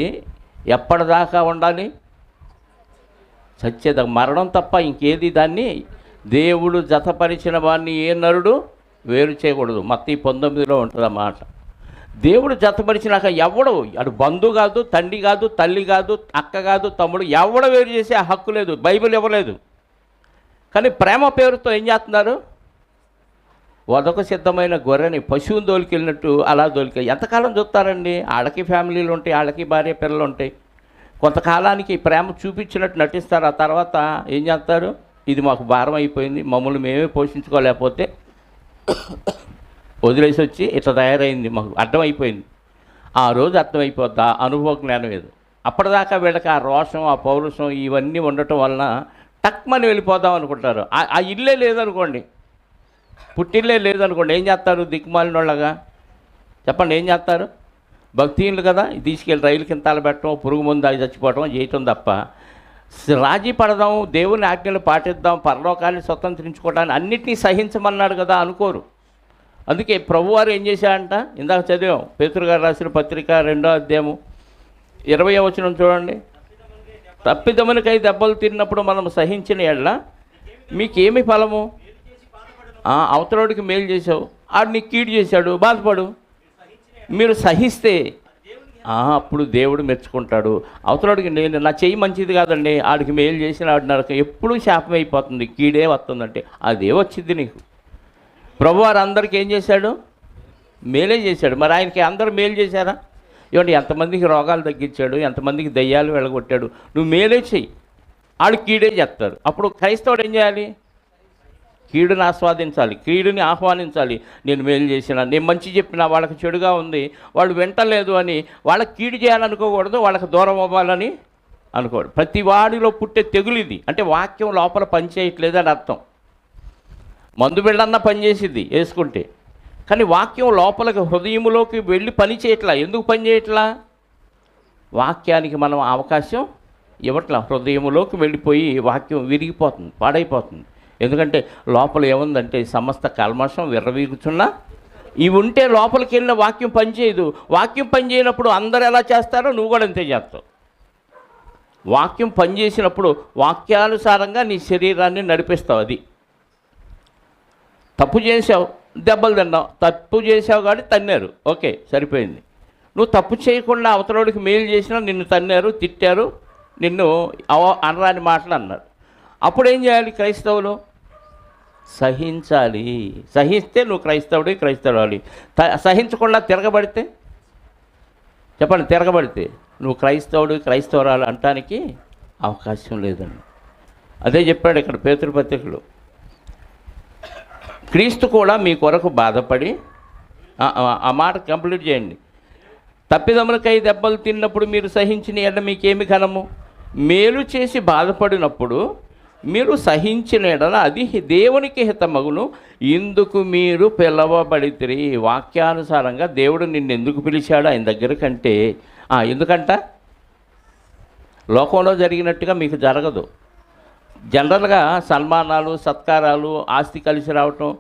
ఎప్పటిదాకా ఉండాలి? సత్యద మరణం తప్ప ఇంకేది దాన్ని దేవుడు జతపరిచిన వాడిని ఏ నరుడు వేరు చేయకూడదు. మత్తయి 19లో ఉంటుంది ఆ మాట. దేవుడు జతపరిచినాక ఎవడు, అటు బంధువు కాదు, తండ్రి కాదు, తల్లి కాదు, అక్క కాదు, తమ్ముడు, ఎవడ వేరు చేసే హక్కు లేదు, బైబిల్ ఇవ్వలేదు. కానీ ప్రేమ పేరుతో ఏం చేస్తున్నారు? వదకు సిద్ధమైన గొర్రెని పశువుని దోలికెళ్ళినట్టు అలా ఎంతకాలం చూస్తారండి? వాళ్ళకి ఫ్యామిలీలు ఉంటాయి, వాళ్ళకి భార్య పిల్లలు ఉంటాయి. కొంతకాలానికి ప్రేమ చూపించినట్టు నటిస్తారు. ఆ తర్వాత ఏం చేస్తారు? ఇది మాకు భారం అయిపోయింది, మమ్మల్ని మేమే పోషించుకోలేకపోతే వదిలేసి వచ్చి ఇట్లా తయారైంది, మాకు అర్థమైపోయింది. ఆ రోజు అర్థమైపోద్ది, అనుభవ జ్ఞానం ఏదో. అప్పటిదాకా వీళ్ళకి ఆ రోషం, ఆ పౌరుషం ఇవన్నీ ఉండటం వలన టక్మని వెళ్ళిపోదాం అనుకుంటారు. ఆ ఇల్లే లేదనుకోండి, పుట్టిల్లే లేదనుకోండి, ఏం చేస్తారు? దిక్కుమాలిన వాళ్ళగా చెప్పండి, ఏం చేస్తారు? భక్తిహీనులు కదా, తీసుకెళ్ళి రైలు కింద తలబెట్టడం, పురుగు ముందు అది చచ్చిపోవడం చేయటం తప్ప రాజీ పడదాం, దేవుని ఆజ్ఞలు పాటిద్దాం, పరలోకాన్ని స్వతంత్రించుకోవడానికి అన్నిటినీ సహించమన్నాడు కదా అనుకోరు. అందుకే ప్రభువారు ఏం చేశాడంట? ఇందాక చదివాం, పేతురు గారు రాసిన పత్రిక 2వ అధ్యాయము 20వ వచనం చూడండి. తప్పిదమునికై దెబ్బలు తిన్నప్పుడు మనం సహించిన ఎడల మీకేమి ఫలము? అవతలోడికి మేలు చేసావు, ఆడు నీకు కీడు చేశాడు, బాధపడు. మీరు సహిస్తే అప్పుడు దేవుడు మెచ్చుకుంటాడు. అవతలోడికి నేను నా చెయ్యి మంచిది కాదండి, ఆడికి మేలు చేసిన ఆడి నరకం ఎప్పుడూ శాపం అయిపోతుంది, కీడే వస్తుందంటే అదే వచ్చింది నీకు. ప్రభువారు అందరికీ ఏం చేశాడు? మేలే చేశాడు. మరి ఆయనకి అందరూ మేలు చేశారా? ఇవ్వండి, ఎంతమందికి రోగాలు తగ్గించాడు, ఎంతమందికి దయ్యాలు వెళ్ళగొట్టాడు. నువ్వు మేలే చెయ్యి, వాళ్ళు కీడే చేస్తారు. అప్పుడు క్రైస్తవుడు ఏం చేయాలి? కీడుని ఆస్వాదించాలి, కీడుని ఆహ్వానించాలి. నేను మేలు చేసిన, నేను మంచి చెప్పినా వాళ్ళకి చెడుగా ఉంది, వాళ్ళు వింటలేదు అని వాళ్ళకి కీడు చేయాలనుకోకూడదు, వాళ్ళకి దూరం అవ్వాలని అనుకోడు. ప్రతి వాడిలో పుట్టే తెగులు ఇది. అంటే వాక్యం లోపల పనిచేయట్లేదు అని అర్థం. మందు బిళ్ళన్నా పనిచేసిద్ది వేసుకుంటే, కానీ వాక్యం లోపలికి హృదయంలోకి వెళ్ళి పని చేయట్లా. ఎందుకు పని చేయట్లా? వాక్యానికి మనం అవకాశం ఇవ్వట్లా. హృదయంలోకి వెళ్ళిపోయి వాక్యం విరిగిపోతుంది, పాడైపోతుంది. ఎందుకంటే లోపల ఏముందంటే సమస్త కల్మషం విర్రవీగుచున్నా ఇవి ఉంటే లోపలికి వెళ్ళిన వాక్యం పనిచేయదు. వాక్యం పనిచేయనప్పుడు అందరు ఎలా చేస్తారో నువ్వు కూడా అంతే చేస్తావు. వాక్యం పనిచేసినప్పుడు వాక్యానుసారంగా నీ శరీరాన్ని నడిపిస్తావు. అది తప్పు చేసావు, దెబ్బలు తిన్నావు, తప్పు చేసావు కాబట్టి తన్నారు, ఓకే సరిపోయింది. నువ్వు తప్పు చేయకుండా అవతలోడికి మేలు చేసినా నిన్ను తన్నారు, తిట్టారు, నిన్ను అనరాని మాటలు అన్నారు. అప్పుడు ఏం చేయాలి క్రైస్తవులు? సహించాలి. సహిస్తే నువ్వు క్రైస్తవుడు. సహించకుండా తిరగబడితే, చెప్పండి, తిరగబడితే నువ్వు క్రైస్తవురాలు అంటానికి అవకాశం లేదండి. అదే చెప్పాడు ఇక్కడ పేతురు పత్రికలో. క్రీస్తు కూడా మీ కొరకు బాధపడి, ఆ మాట కంప్లీట్ చేయండి. తప్పిదములకై దెబ్బలు తిన్నప్పుడు మీరు సహించిన ఎడ మీకేమి ఘనము? మేలు చేసి బాధపడినప్పుడు మీరు సహించిన ఎడల అది దేవునికి హితమగును. ఇందుకు మీరు పిలవబడితిరి. వాక్యానుసారంగా దేవుడు నిన్ను ఎందుకు పిలిచాడు ఆయన దగ్గరకంటే, ఎందుకంట లోకంలో జరిగినట్టుగా మీకు జరగదు. జనరల్గా సన్మానాలు, సత్కారాలు, ఆస్తి కలిసి రావటం,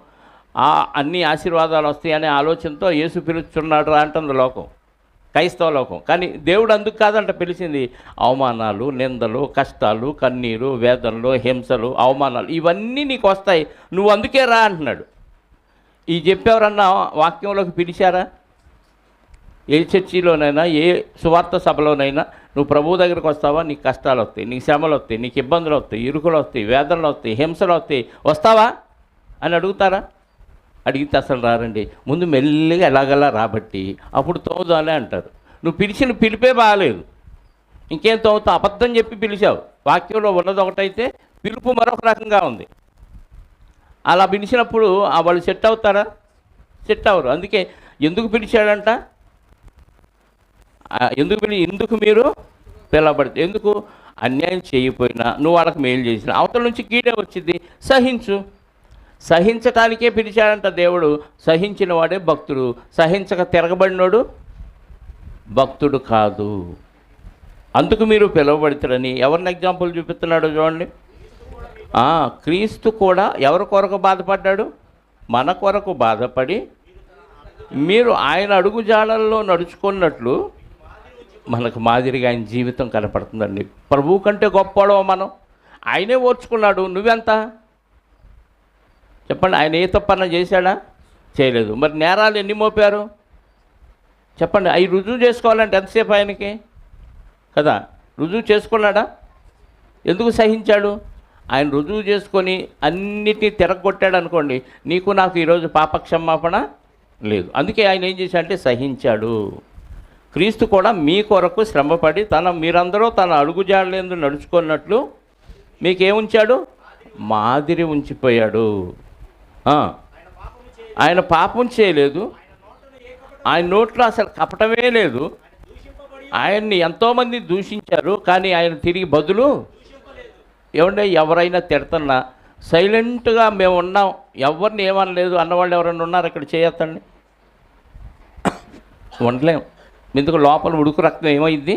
అన్ని ఆశీర్వాదాలు వస్తాయనే ఆలోచనతో యేసు పిలుస్తున్నాడు రా అంటుంది లోకం, క్రైస్తవ లోకం. కానీ దేవుడు అందుకు కాదంట పిలిచింది. అవమానాలు, నిందలు, కష్టాలు, కన్నీరు, వేదనలు, హింసలు, అవమానాలు ఇవన్నీ నీకు వస్తాయి, నువ్వు అందుకే రా అంటున్నాడు. ఈ చెప్పేవరన్నా వాక్యంలోకి పిలిచారా? ఏ చర్చిలోనైనా, ఏ సువార్త సభలోనైనా నువ్వు ప్రభువు దగ్గరికి వస్తావా? నీకు కష్టాలు వస్తాయి, నీకు శ్రమలు వస్తాయి, నీకు ఇబ్బందులు వస్తాయి, ఇరుకులు వస్తాయి, వేదనలు వస్తాయి, హింసలు వస్తాయి, వస్తావా అని అడుగుతారా? అడిగితే అసలు రారండి. ముందు మెల్లిగా ఎలాగలా రాబట్టి అప్పుడు తోదాలే అంటారు. నువ్వు పిలిచిన పిలిపే బాగాలేదు, ఇంకేం తోగుతావు? అబద్ధం చెప్పి పిలిచావు. వాక్యంలో ఉన్నది ఒకటైతే పిలుపు మరొక రకంగా ఉంది. అలా పిలిచినప్పుడు వాళ్ళు సెట్ అవుతారా? సెట్ అవ్వరు. అందుకే ఎందుకు పిలిచాడంట? ఎందుకు మీరు పిలవబడితే, ఎందుకు? అన్యాయం చేయకపోయినా, నువ్వు వాళ్ళకి మేలు చేసిన, అవతల నుంచి కీడే వచ్చింది, సహించు. సహించటానికే పిలిచాడంట దేవుడు. సహించిన వాడే భక్తుడు, సహించక తిరగబడినోడు భక్తుడు కాదు. అందుకు మీరు పిలువబడతారని ఎవరిని ఎగ్జాంపుల్ చూపిస్తున్నాడో చూడండి. క్రీస్తు కూడా ఎవరి కొరకు బాధపడ్డాడు? మన కొరకు బాధపడి మీరు ఆయన అడుగుజాడల్లో నడుచుకున్నట్లు మనకు మాదిరిగా ఆయన జీవితం కనపడుతుందండి. ప్రభువు కంటే గొప్పవాడో మనం. ఆయనే ఓర్చుకున్నాడు, నువ్వెంత? చెప్పండి. ఆయన ఏ తప్పన్నా చేశాడా? చేయలేదు. మరి నేరాలు ఎన్ని మోపారు చెప్పండి. అవి రుజువు చేసుకోవాలంటే ఎంతసేపు ఆయనకి కదా? రుజువు చేసుకున్నాడా? ఎందుకు సహించాడు? ఆయన రుజువు చేసుకొని అన్నిటినీ తిరగొట్టాడు అనుకోండి, నీకు నాకు ఈరోజు పాపక్షమాపణ లేదు. అందుకే ఆయన ఏం చేశాడంటే సహించాడు. క్రీస్తు కూడా మీ కొరకు శ్రమపడి మీరందరూ తన అడుగుజాడలేందు నడుచుకున్నట్లు మీకేముంచాడు? మాదిరి ఉంచిపోయాడు. ఆయన పాపం చేయలేదు, ఆయన నోట్లో అసలు కపటమే లేదు. ఆయన్ని ఎంతోమంది దూషించారు, కానీ ఆయన తిరిగి బదులు ఏమంటే ఎవరైనా తిడుతున్నా సైలెంట్గా మేము ఉన్నాం, ఎవరిని ఏమనలేదు అన్నవాళ్ళు ఎవరైనా ఉన్నారు ఇక్కడ? చేయొద్దండి. ఉండలేం. ఎందుకు? లోపల ఉడుకు రక్తం ఏమైంది?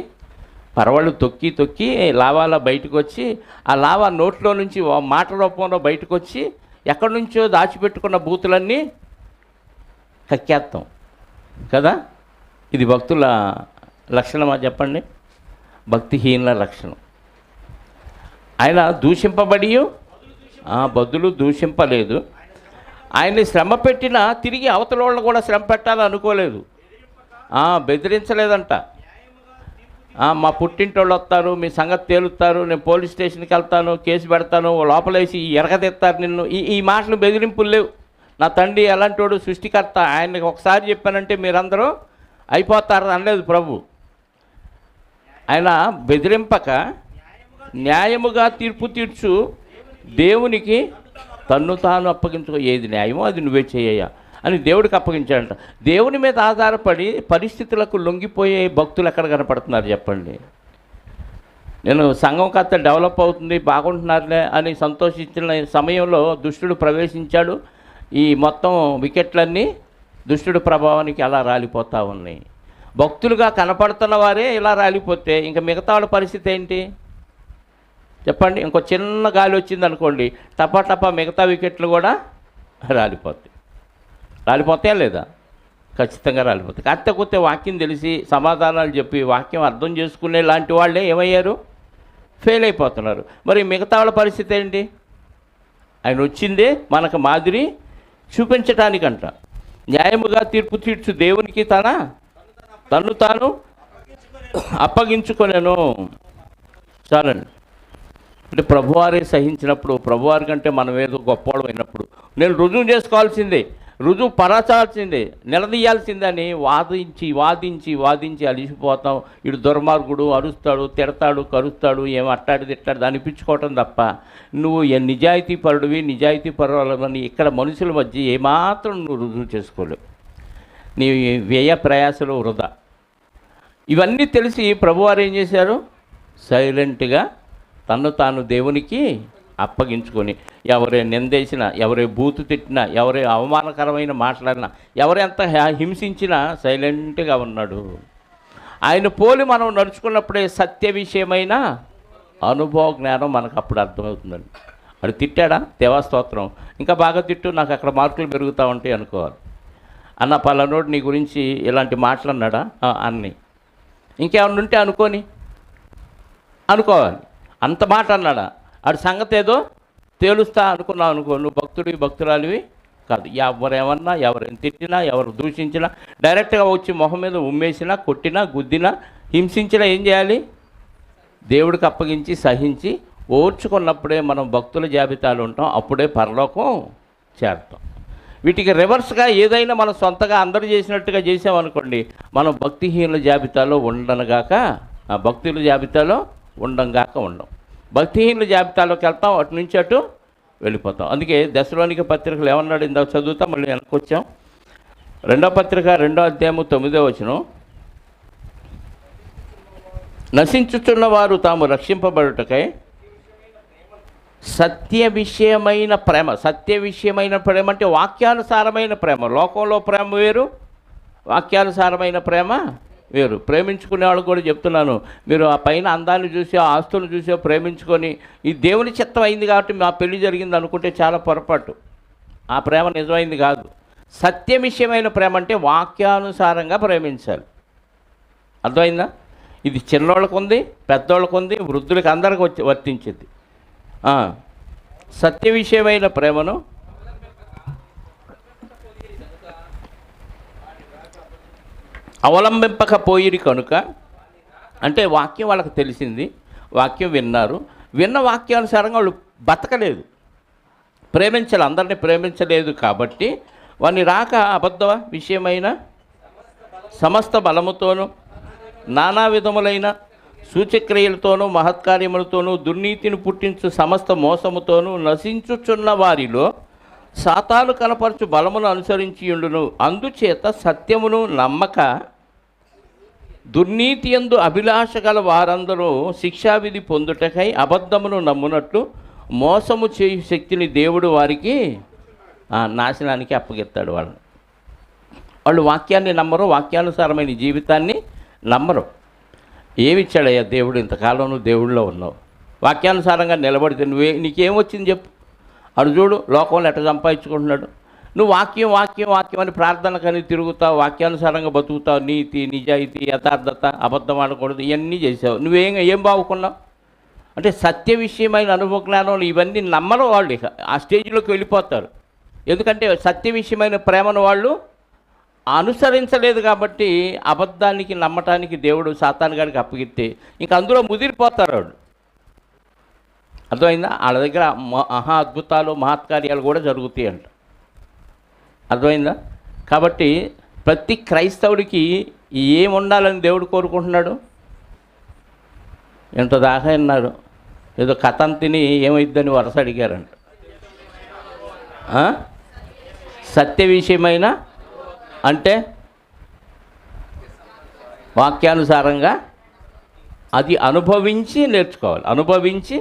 పరవాళ్ళు తొక్కి తొక్కి లావాలా బయటకు వచ్చి, ఆ లావా నోట్లో నుంచి మాట రూపంలో బయటకు వచ్చి ఎక్కడి నుంచో దాచిపెట్టుకున్న బూతులన్నీ కక్కేస్తాం కదా. ఇది భక్తుల లక్షణమా చెప్పండి? భక్తిహీనుల లక్షణం. ఆయన దూషింపబడి బదులు దూషింపలేదు. ఆయన్ని శ్రమ పెట్టినా తిరిగి అవతల వాళ్ళు కూడా శ్రమ పెట్టాలని అనుకోలేదు, బెదిరించలేదంట. మా పుట్టింటి వాళ్ళు వస్తారు, మీ సంగతి తేలుస్తారు, నేను పోలీస్ స్టేషన్కి వెళ్తాను, కేసు పెడతాను, లోపలేసి ఎరగదెత్తారు నిన్ను, ఈ మాటలు బెదిరింపులు లేవు. నా తండ్రి ఎలాంటి వాడు? సృష్టికర్త. ఆయనకి ఒకసారి చెప్పానంటే మీరందరూ అయిపోతారు అనలేదు ప్రభు. ఆయన బెదిరింపక న్యాయముగా తీర్పు తీర్చు దేవునికి తన్ను తాను అప్పగించుకో. ఏది న్యాయమో అది నువ్వే చేయ్యా అని దేవుడికి అప్పగించాడంట. దేవుని మీద ఆధారపడి పరిస్థితులకు లొంగిపోయే భక్తులు ఎక్కడ కనపడుతున్నారు చెప్పండి? నేను సంఘం కాస్త డెవలప్ అవుతుంది, బాగుంటున్నారులే అని సంతోషించిన సమయంలో దుష్టుడు ప్రవేశించాడు. ఈ మొత్తం వికెట్లన్నీ దుష్టుడి ప్రభావానికి అలా రాలిపోతూ ఉన్నాయి. భక్తులుగా కనపడుతున్న వారే ఇలా రాలిపోతే ఇంకా మిగతా వాళ్ళ పరిస్థితి ఏంటి చెప్పండి? ఇంకో చిన్న గాలి వచ్చింది అనుకోండి, టపా మిగతా వికెట్లు కూడా రాలిపోతాయా లేదా? ఖచ్చితంగా రాలిపోతాయి. కాకపోతే వాక్యం తెలిసి సమాధానాలు చెప్పి వాక్యం అర్థం చేసుకునే లాంటి వాళ్ళే ఏమయ్యారు? ఫెయిల్ అయిపోతున్నారు. మరి మిగతా వాళ్ళ పరిస్థితి ఏంటి? ఆయన వచ్చిందే మనకు మాదిరి చూపించటానికంట. న్యాయముగా తీర్పు తీర్చు దేవునికి తన్ను తాను అప్పగించుకొనెను. చాలండి. అంటే ప్రభువారే సహించినప్పుడు, ప్రభువారి కంటే మనం ఏదో గొప్పవాడు అయినప్పుడు నేను రుజువు చేసుకోవాల్సిందే, రుజువు పరచాల్సిందే, నిలదీయాల్సిందని వాదించి వాదించి వాదించి అలిసిపోతాం. ఇటు దుర్మార్గుడు అరుస్తాడు, తిడతాడు, కరుస్తాడు, ఏం అట్టాడు తిట్టాడు అనిపించుకోవటం తప్ప నువ్వు నిజాయితీ పరుడివి, నిజాయితీ పరులని ఇక్కడ మనుషుల మధ్య ఏమాత్రం నువ్వు రుజువు చేసుకోలేవు. నీ వ్యయ ప్రయాసలు వృధా. ఇవన్నీ తెలిసి ప్రభువారు ఏం చేశారు? సైలెంట్గా తను తాను దేవునికి అప్పగించుకొని, ఎవరే నిందేసినా, ఎవరే బూతు తిట్టినా, ఎవరే అవమానకరమైన మాట్లాడినా, ఎవరెంత హింసించినా సైలెంట్గా ఉన్నాడు. ఆయన పోలి మనం నడుచుకున్నప్పుడే సత్య విషయమైన అనుభవ జ్ఞానం మనకు అప్పుడు అర్థమవుతుందండి. అది తిట్టాడా? దేవాస్తోత్రం, ఇంకా బాగా తిట్టు, నాకు అక్కడ మార్కులు పెరుగుతూ ఉంటాయి అనుకోవాలి. అన్న పలానోడు నీ గురించి ఇలాంటి మాటలు అన్నాడా అన్నీ, ఇంకేమన్నా ఉంటే అనుకోవాలి. అంత మాట అన్నాడా? ఆడి సంగతి ఏదో తేలుస్తా అనుకున్నావు అనుకో, నువ్వు భక్తుడివి భక్తురాలివి కాదు. ఎవరేమన్నా, ఎవరేం తిట్టినా, ఎవరు దూషించినా, డైరెక్ట్గా వచ్చి మొహం మీద ఉమ్మేసినా, కొట్టినా, గుద్దినా, హింసించినా ఏం చేయాలి? దేవుడికి అప్పగించి సహించి ఓర్చుకున్నప్పుడే మనం భక్తుల జాబితాలు ఉంటాం, అప్పుడే పరలోకం చేరుతాం. వీటికి రివర్స్గా ఏదైనా మనం సొంతగా అందరూ చేసినట్టుగా చేసామనుకోండి, మనం భక్తిహీనుల జాబితాలో ఉండనుగాక, భక్తుల జాబితాలో ఉండం. భక్తిహీనుల జాబితాలోకి వెళ్తాం, అటు నుంచి అటు వెళ్ళిపోతాం. అందుకే దశలోనిక పత్రికలు ఏమన్నాడు? ఇందాక చదువుతాం, మళ్ళీ వెనక్కి వచ్చాం. 2వ పత్రిక 2వ అధ్యాయము 9వ వచనం, నశించుచున్న వారు తాము రక్షింపబడుటకై సత్య విషయమైన ప్రేమ. సత్య విషయమైన ప్రేమ అంటే వాక్యానుసారమైన ప్రేమ. లోకంలో ప్రేమ వేరు, వాక్యానుసారమైన ప్రేమ వేరు. ప్రేమించుకునే వాళ్ళు కూడా చెప్తున్నాను, మీరు ఆ పైన అందాన్ని చూసి, ఆ ఆస్తులను చూసి ప్రేమించుకొని ఈ దేవుని చిత్తం అయింది కాబట్టి మా పెళ్లి జరిగింది అనుకుంటే చాలా పొరపాటు. ఆ ప్రేమ నిజమైంది కాదు. సత్య విషయమైన ప్రేమ అంటే వాక్యానుసారంగా ప్రేమించాలి. అర్థమైందా? ఇది చిన్నోళ్ళకు ఉంది, పెద్దోళ్ళకు ఉంది, వృద్ధులకి అందరికి వర్తించింది. సత్య విషయమైన ప్రేమను అవలంబింపకపోయిరి కనుక, అంటే వాక్యం వాళ్ళకి తెలిసింది, వాక్యం విన్నారు, విన్న వాక్యానుసారంగా వాళ్ళు బతకలేదు, ప్రేమించాలి, అందరినీ ప్రేమించలేదు. కాబట్టి వాని రాక అబద్ధ విషయమైన సమస్త బలముతోనూ నానా విధములైన సూచక్రియలతోనూ మహత్కార్యములతోనూ దుర్నీతిని పుట్టించు సమస్త మోసముతోనూ నశించుచున్న వారిలో సాతాను కనపరచు బలమును అనుసరించి ఉండును. అందుచేత సత్యమును నమ్మక దుర్నీతి యందు అభిలాష గల వారందరూ శిక్షావిధి పొందుటకై అబద్ధమును నమ్మునట్లు మోసము చేయు శక్తిని దేవుడు వారికి నాశనానికి అప్పగిస్తాడు. వాళ్ళు వాక్యాన్ని నమ్మరు, వాక్యానుసారమైన జీవితాన్ని నమ్మరు. ఏమిచ్చాడయ్యా దేవుడు? ఇంతకాలం నువ్వు దేవుడిలో ఉన్నావు, వాక్యానుసారంగా నిలబడితే నీకేమొచ్చింది చెప్పు. అడు చూడు లోకంలో ఎట్ట సంపాదించుకుంటున్నాడు. నువ్వు వాక్యం వాక్యం వాక్యం అని ప్రార్థనకని తిరుగుతావు, వాక్యానుసారంగా బతుకుతావు, నీతి నిజాయితీ యథార్థత అబద్ధం ఆడకూడదు, ఇవన్నీ చేసావు. ఏం బాగుకున్నావు అంటే సత్య విషయమైన అనుభవ జ్ఞానం ఇవన్నీ నమ్మరు వాళ్ళు. ఇక ఆ స్టేజ్లోకి వెళ్ళిపోతారు. ఎందుకంటే సత్య విషయమైన ప్రేమను వాళ్ళు అనుసరించలేదు కాబట్టి అబద్ధానికి నమ్మటానికి దేవుడు సాతాను గారికి అప్పగిస్తే ఇంక అందులో ముదిరిపోతారు వాళ్ళు. అర్థమైందా? వాళ్ళ దగ్గర మహా అద్భుతాలు మహత్కార్యాలు కూడా జరుగుతాయి అంట. అర్థమైందా? కాబట్టి ప్రతి క్రైస్తవుడికి ఏముండాలని దేవుడు కోరుకుంటున్నాడు? ఎంత దాకా అన్నారు, ఏదో కథం తిని ఏమైద్దని వరస అడిగారంట. సత్య విషయమైన అంటే వాక్యానుసారంగా అది అనుభవించి నేర్చుకోవాలి. అనుభవించి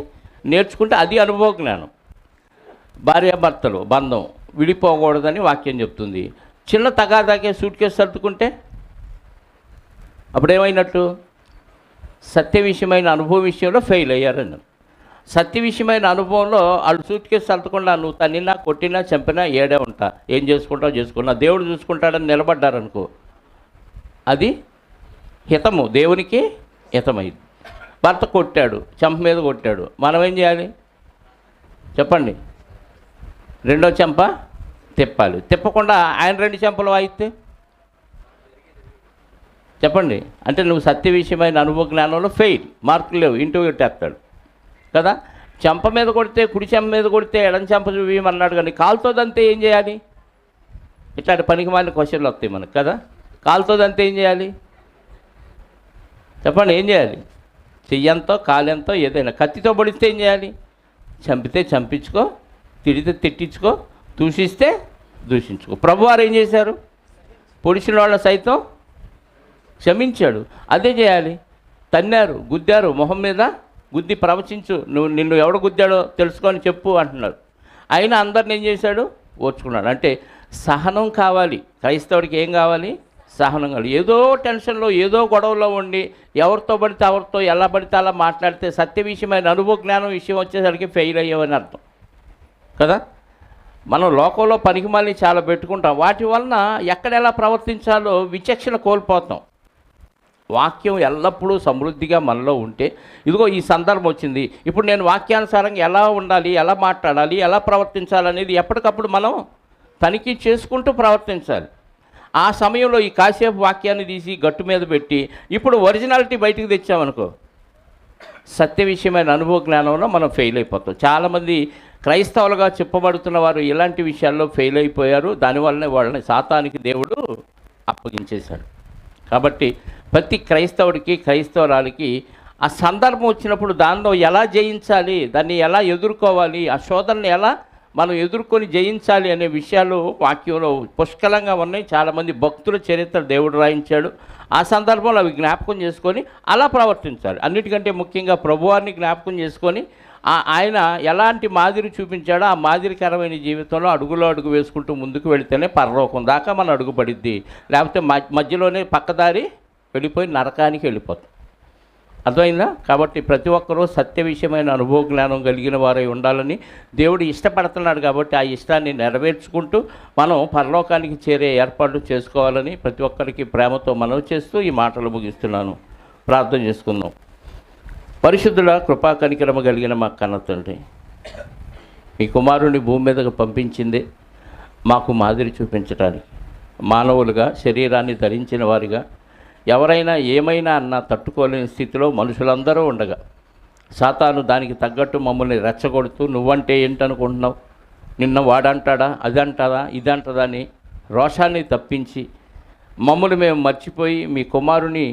నేర్చుకుంటే అది అనుభవ జ్ఞానం. భార్యాభర్తలు బంధం విడిపోకూడదని వాక్యం చెప్తుంది. చిన్న తగాదాకే సూట్ కేసు సర్దుకుంటే అప్పుడేమైనట్టు? సత్య విషయమైన అనుభవం విషయంలో ఫెయిల్ అయ్యారని. సత్య విషయమైన అనుభవంలో వాళ్ళు సూట్ కేసు సర్దుకుండా నువ్వు తన్నినా కొట్టినా చంపినా ఏడే ఉంటా, ఏం చేసుకుంటావు చేసుకున్నా, దేవుడు చూసుకుంటాడని నిలబడ్డారనుకో, అది హితము, దేవునికి హితమైంది. భర్త కొట్టాడు, చెంప మీద కొట్టాడు, మనం ఏం చేయాలి చెప్పండి? రెండో చెంప తిప్పాలి. తిప్పకుండా ఆయన రెండు చెంపలు వాయిస్తే చెప్పండి, అంటే నువ్వు సత్య విషయమైన అనుభవ జ్ఞానంలో ఫెయిల్, మార్కులు లేవు, ఇంటూ పెట్టేస్తాడు కదా. చెంప మీద కొడితే, కుడి చెంప మీద కొడితే ఎడం చెంప చూపించమన్నాడు, కానీ కాలుతోదంతే ఏం చేయాలి? ఇట్లాంటి పనికి మాలిన క్వశ్చన్లు వస్తాయి మనకు కదా. కాలుతోదంతే ఏం చేయాలి చెప్పండి? ఏం చేయాలి? చెయ్యంతో కాలెంతో ఏదైనా. కత్తితో పొడిస్తే ఏం చేయాలి? చంపితే చంపించుకో, తిడితే తిట్టించుకో, దూషిస్తే దూషించుకో. ప్రభువారు ఏం చేశారు? పొడిచిన వాళ్ళ సైతం క్షమించాడు. అదే చేయాలి. తన్నారు, గుద్దారు, మొహం మీద గుద్ది ప్రవచించు, నిన్ను ఎవడు గుద్దాడో తెలుసుకొని చెప్పు అంటున్నారు. అయినా అందరిని ఏం చేశాడు? ఓర్చుకున్నాడు. అంటే సహనం కావాలి. క్రైస్తవుడికి ఏం కావాలి? సహనం కావాలి. ఏదో టెన్షన్లో, ఏదో గొడవలో ఉండి ఎవరితో పడితే ఎవరితో ఎలా పడితే అలా మాట్లాడితే సత్య విషయమైన అనుభవ జ్ఞానం విషయం వచ్చేసరికి ఫెయిల్ అయ్యామని అర్థం కదా. మనం లోకంలో పనికిమాలి చాలా పెట్టుకుంటాం. వాటి వలన ఎక్కడ ఎలా ప్రవర్తించాలో విచక్షణ కోల్పోతాం. వాక్యం ఎల్లప్పుడూ సమృద్ధిగా మనలో ఉంటే, ఇదిగో ఈ సందర్భం వచ్చింది, ఇప్పుడు నేను వాక్యానుసారంగా ఎలా ఉండాలి, ఎలా మాట్లాడాలి, ఎలా ప్రవర్తించాలనేది ఎప్పటికప్పుడు మనం తనిఖీ చేసుకుంటూ ప్రవర్తించాలి. ఆ సమయంలో ఈ కాసేపు వాక్యాన్ని తీసి గట్టు మీద పెట్టి ఇప్పుడు ఒరిజినాలిటీ బయటికి తెచ్చామనుకో, సత్య విషయమైన అనుభవ జ్ఞానంలో మనం ఫెయిల్ అయిపోతాం. చాలామంది క్రైస్తవులుగా చెప్పబడుతున్న వారు ఇలాంటి విషయాల్లో ఫెయిల్ అయిపోయారు. దానివల్లనే వాళ్ళని సాతానికి దేవుడు అప్పగించేశాడు. కాబట్టి ప్రతి క్రైస్తవుడికి, క్రైస్తవురాలికి ఆ సందర్భం వచ్చినప్పుడు దానిలో ఎలా జయించాలి, దాన్ని ఎలా ఎదుర్కోవాలి, ఆ శోధనని ఎలా మనం ఎదుర్కొని జయించాలి అనే విషయాలు వాక్యంలో పుష్కలంగా ఉన్నాయి. చాలామంది భక్తుల చరిత్ర దేవుడు రాయించాడు. ఆ సందర్భంలో అవి జ్ఞాపకం చేసుకొని అలా ప్రవర్తించాలి. అన్నిటికంటే ముఖ్యంగా ప్రభువారిని జ్ఞాపకం చేసుకొని ఆయన ఎలాంటి మాదిరి చూపించాడో ఆ మాదిరికరమైన జీవితంలో అడుగులో అడుగు వేసుకుంటూ ముందుకు వెళితేనే పరలోకం దాకా మనం అడుగుపడిద్ది. లేకపోతే మధ్యలోనే పక్కదారి వెళ్ళిపోయి నరకానికి వెళ్ళిపోతాం. అర్థమైందా? కాబట్టి ప్రతి ఒక్కరూ సత్య విషయమైన అనుభవ జ్ఞానం కలిగిన వారై ఉండాలని దేవుడు ఇష్టపడుతున్నాడు. కాబట్టి ఆ ఇష్టాన్ని నెరవేర్చుకుంటూ మనం పరలోకానికి చేరే ఏర్పాట్లు చేసుకోవాలని ప్రతి ఒక్కరికి ప్రేమతో మనవి చేస్తూ ఈ మాటలు ముగిస్తున్నాను. ప్రార్థన చేసుకుందాం. పరిశుద్ధుల కృపా కనికరమ కలిగిన మా కన్న తండ్రి, మీ కుమారుని భూమి మీదకు పంపించిందే మాకు మాదిరి చూపించడానికి. మానవులుగా శరీరాన్ని ధరించిన వారిగా ఎవరైనా ఏమైనా అన్నా తట్టుకోలేని స్థితిలో మనుషులందరూ ఉండగా సాతాను దానికి తగ్గట్టు మమ్మల్ని రెచ్చగొడుతూ నువ్వంటే ఏంటనుకుంటున్నావు, నిన్న వాడంటాడా, అది అంటాదా, ఇది అంటదా అని రోషాన్ని తప్పించి మమ్మల్ని మేము మర్చిపోయి మీ కుమారుని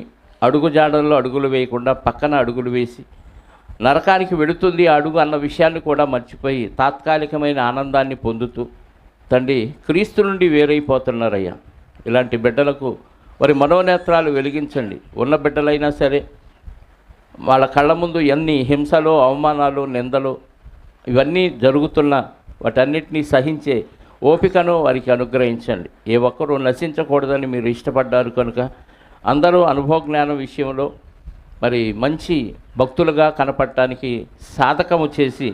అడుగుజాడల్లో అడుగులు వేయకుండా పక్కన అడుగులు వేసి నరకానికి వెళుతుంది అడుగు అన్న విషయాన్ని కూడా మర్చిపోయి తాత్కాలికమైన ఆనందాన్ని పొందుతూ తండ్రి క్రీస్తు నుండి వేరైపోతున్నారయ్యా. ఇలాంటి బిడ్డలకు వారి మనోనేత్రాలు వెలిగించండి. ఉన్న బిడ్డలైనా సరే వాళ్ళ కళ్ళ ముందు ఎన్ని హింసలు, అవమానాలు, నిందలు ఇవన్నీ జరుగుతున్నా వాటన్నిటినీ సహించే ఓపికను వారికి అనుగ్రహించండి. ఏ ఒక్కరూ నశించకూడదని మీరు ఇష్టపడ్డారు కనుక అందరూ అనుభవ జ్ఞానం విషయంలో మరి మంచి భక్తులుగా కనపడటానికి సాధకము చేసి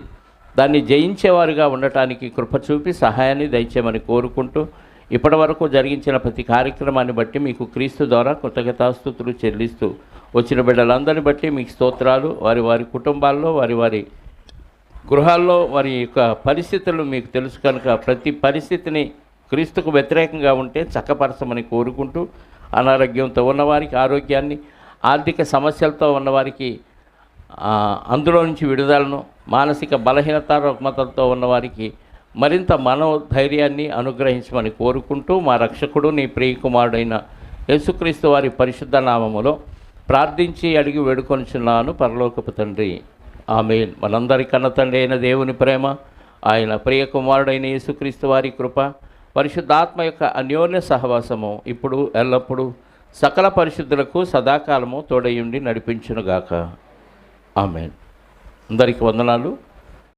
దాన్ని జయించేవారుగా ఉండటానికి కృప చూపి సహాయాన్ని దయచేయమని కోరుకుంటూ ఇప్పటి వరకు జరిగించిన ప్రతి కార్యక్రమాన్ని బట్టి మీకు క్రీస్తు ద్వారా కృతజ్ఞతాస్తుతులు చెల్లిస్తూ వచ్చిన బిడ్డలందరిని బట్టి మీకు స్తోత్రాలు. వారి వారి కుటుంబాల్లో, వారి వారి గృహాల్లో వారి యొక్క పరిస్థితులు మీకు తెలుసు కనుక ప్రతి పరిస్థితిని క్రీస్తుకు వ్యతిరేకంగా ఉంటే చక్కపరచమని కోరుకుంటూ అనారోగ్యంతో ఉన్నవారికి ఆరోగ్యాన్ని, ఆర్థిక సమస్యలతో ఉన్నవారికి అందులో నుంచి విడుదలను, మానసిక బలహీనత రుగ్మతలతో ఉన్నవారికి మరింత మనోధైర్యాన్ని అనుగ్రహించమని కోరుకుంటూ మా రక్షకుడు నీ ప్రియకుమారుడైన యేసుక్రీస్తు వారి పరిశుద్ధ నామములో ప్రార్థించి అడిగి వేడుకొనిచున్నాను పరలోకపు తండ్రి, ఆమేన్. మనందరి కన్న తండ్రి అయిన దేవుని ప్రేమ, ఆయన ప్రియకుమారుడైన యేసుక్రీస్తు వారి కృప, పరిశుద్ధాత్మ యొక్క అన్యోన్య సహవాసము ఇప్పుడు ఎల్లప్పుడూ సకల పరిశుద్ధులకు సదాకాలము తోడయుండి నడిపించునుగాక. ఆమేన్. అందరికీ వందనాలు.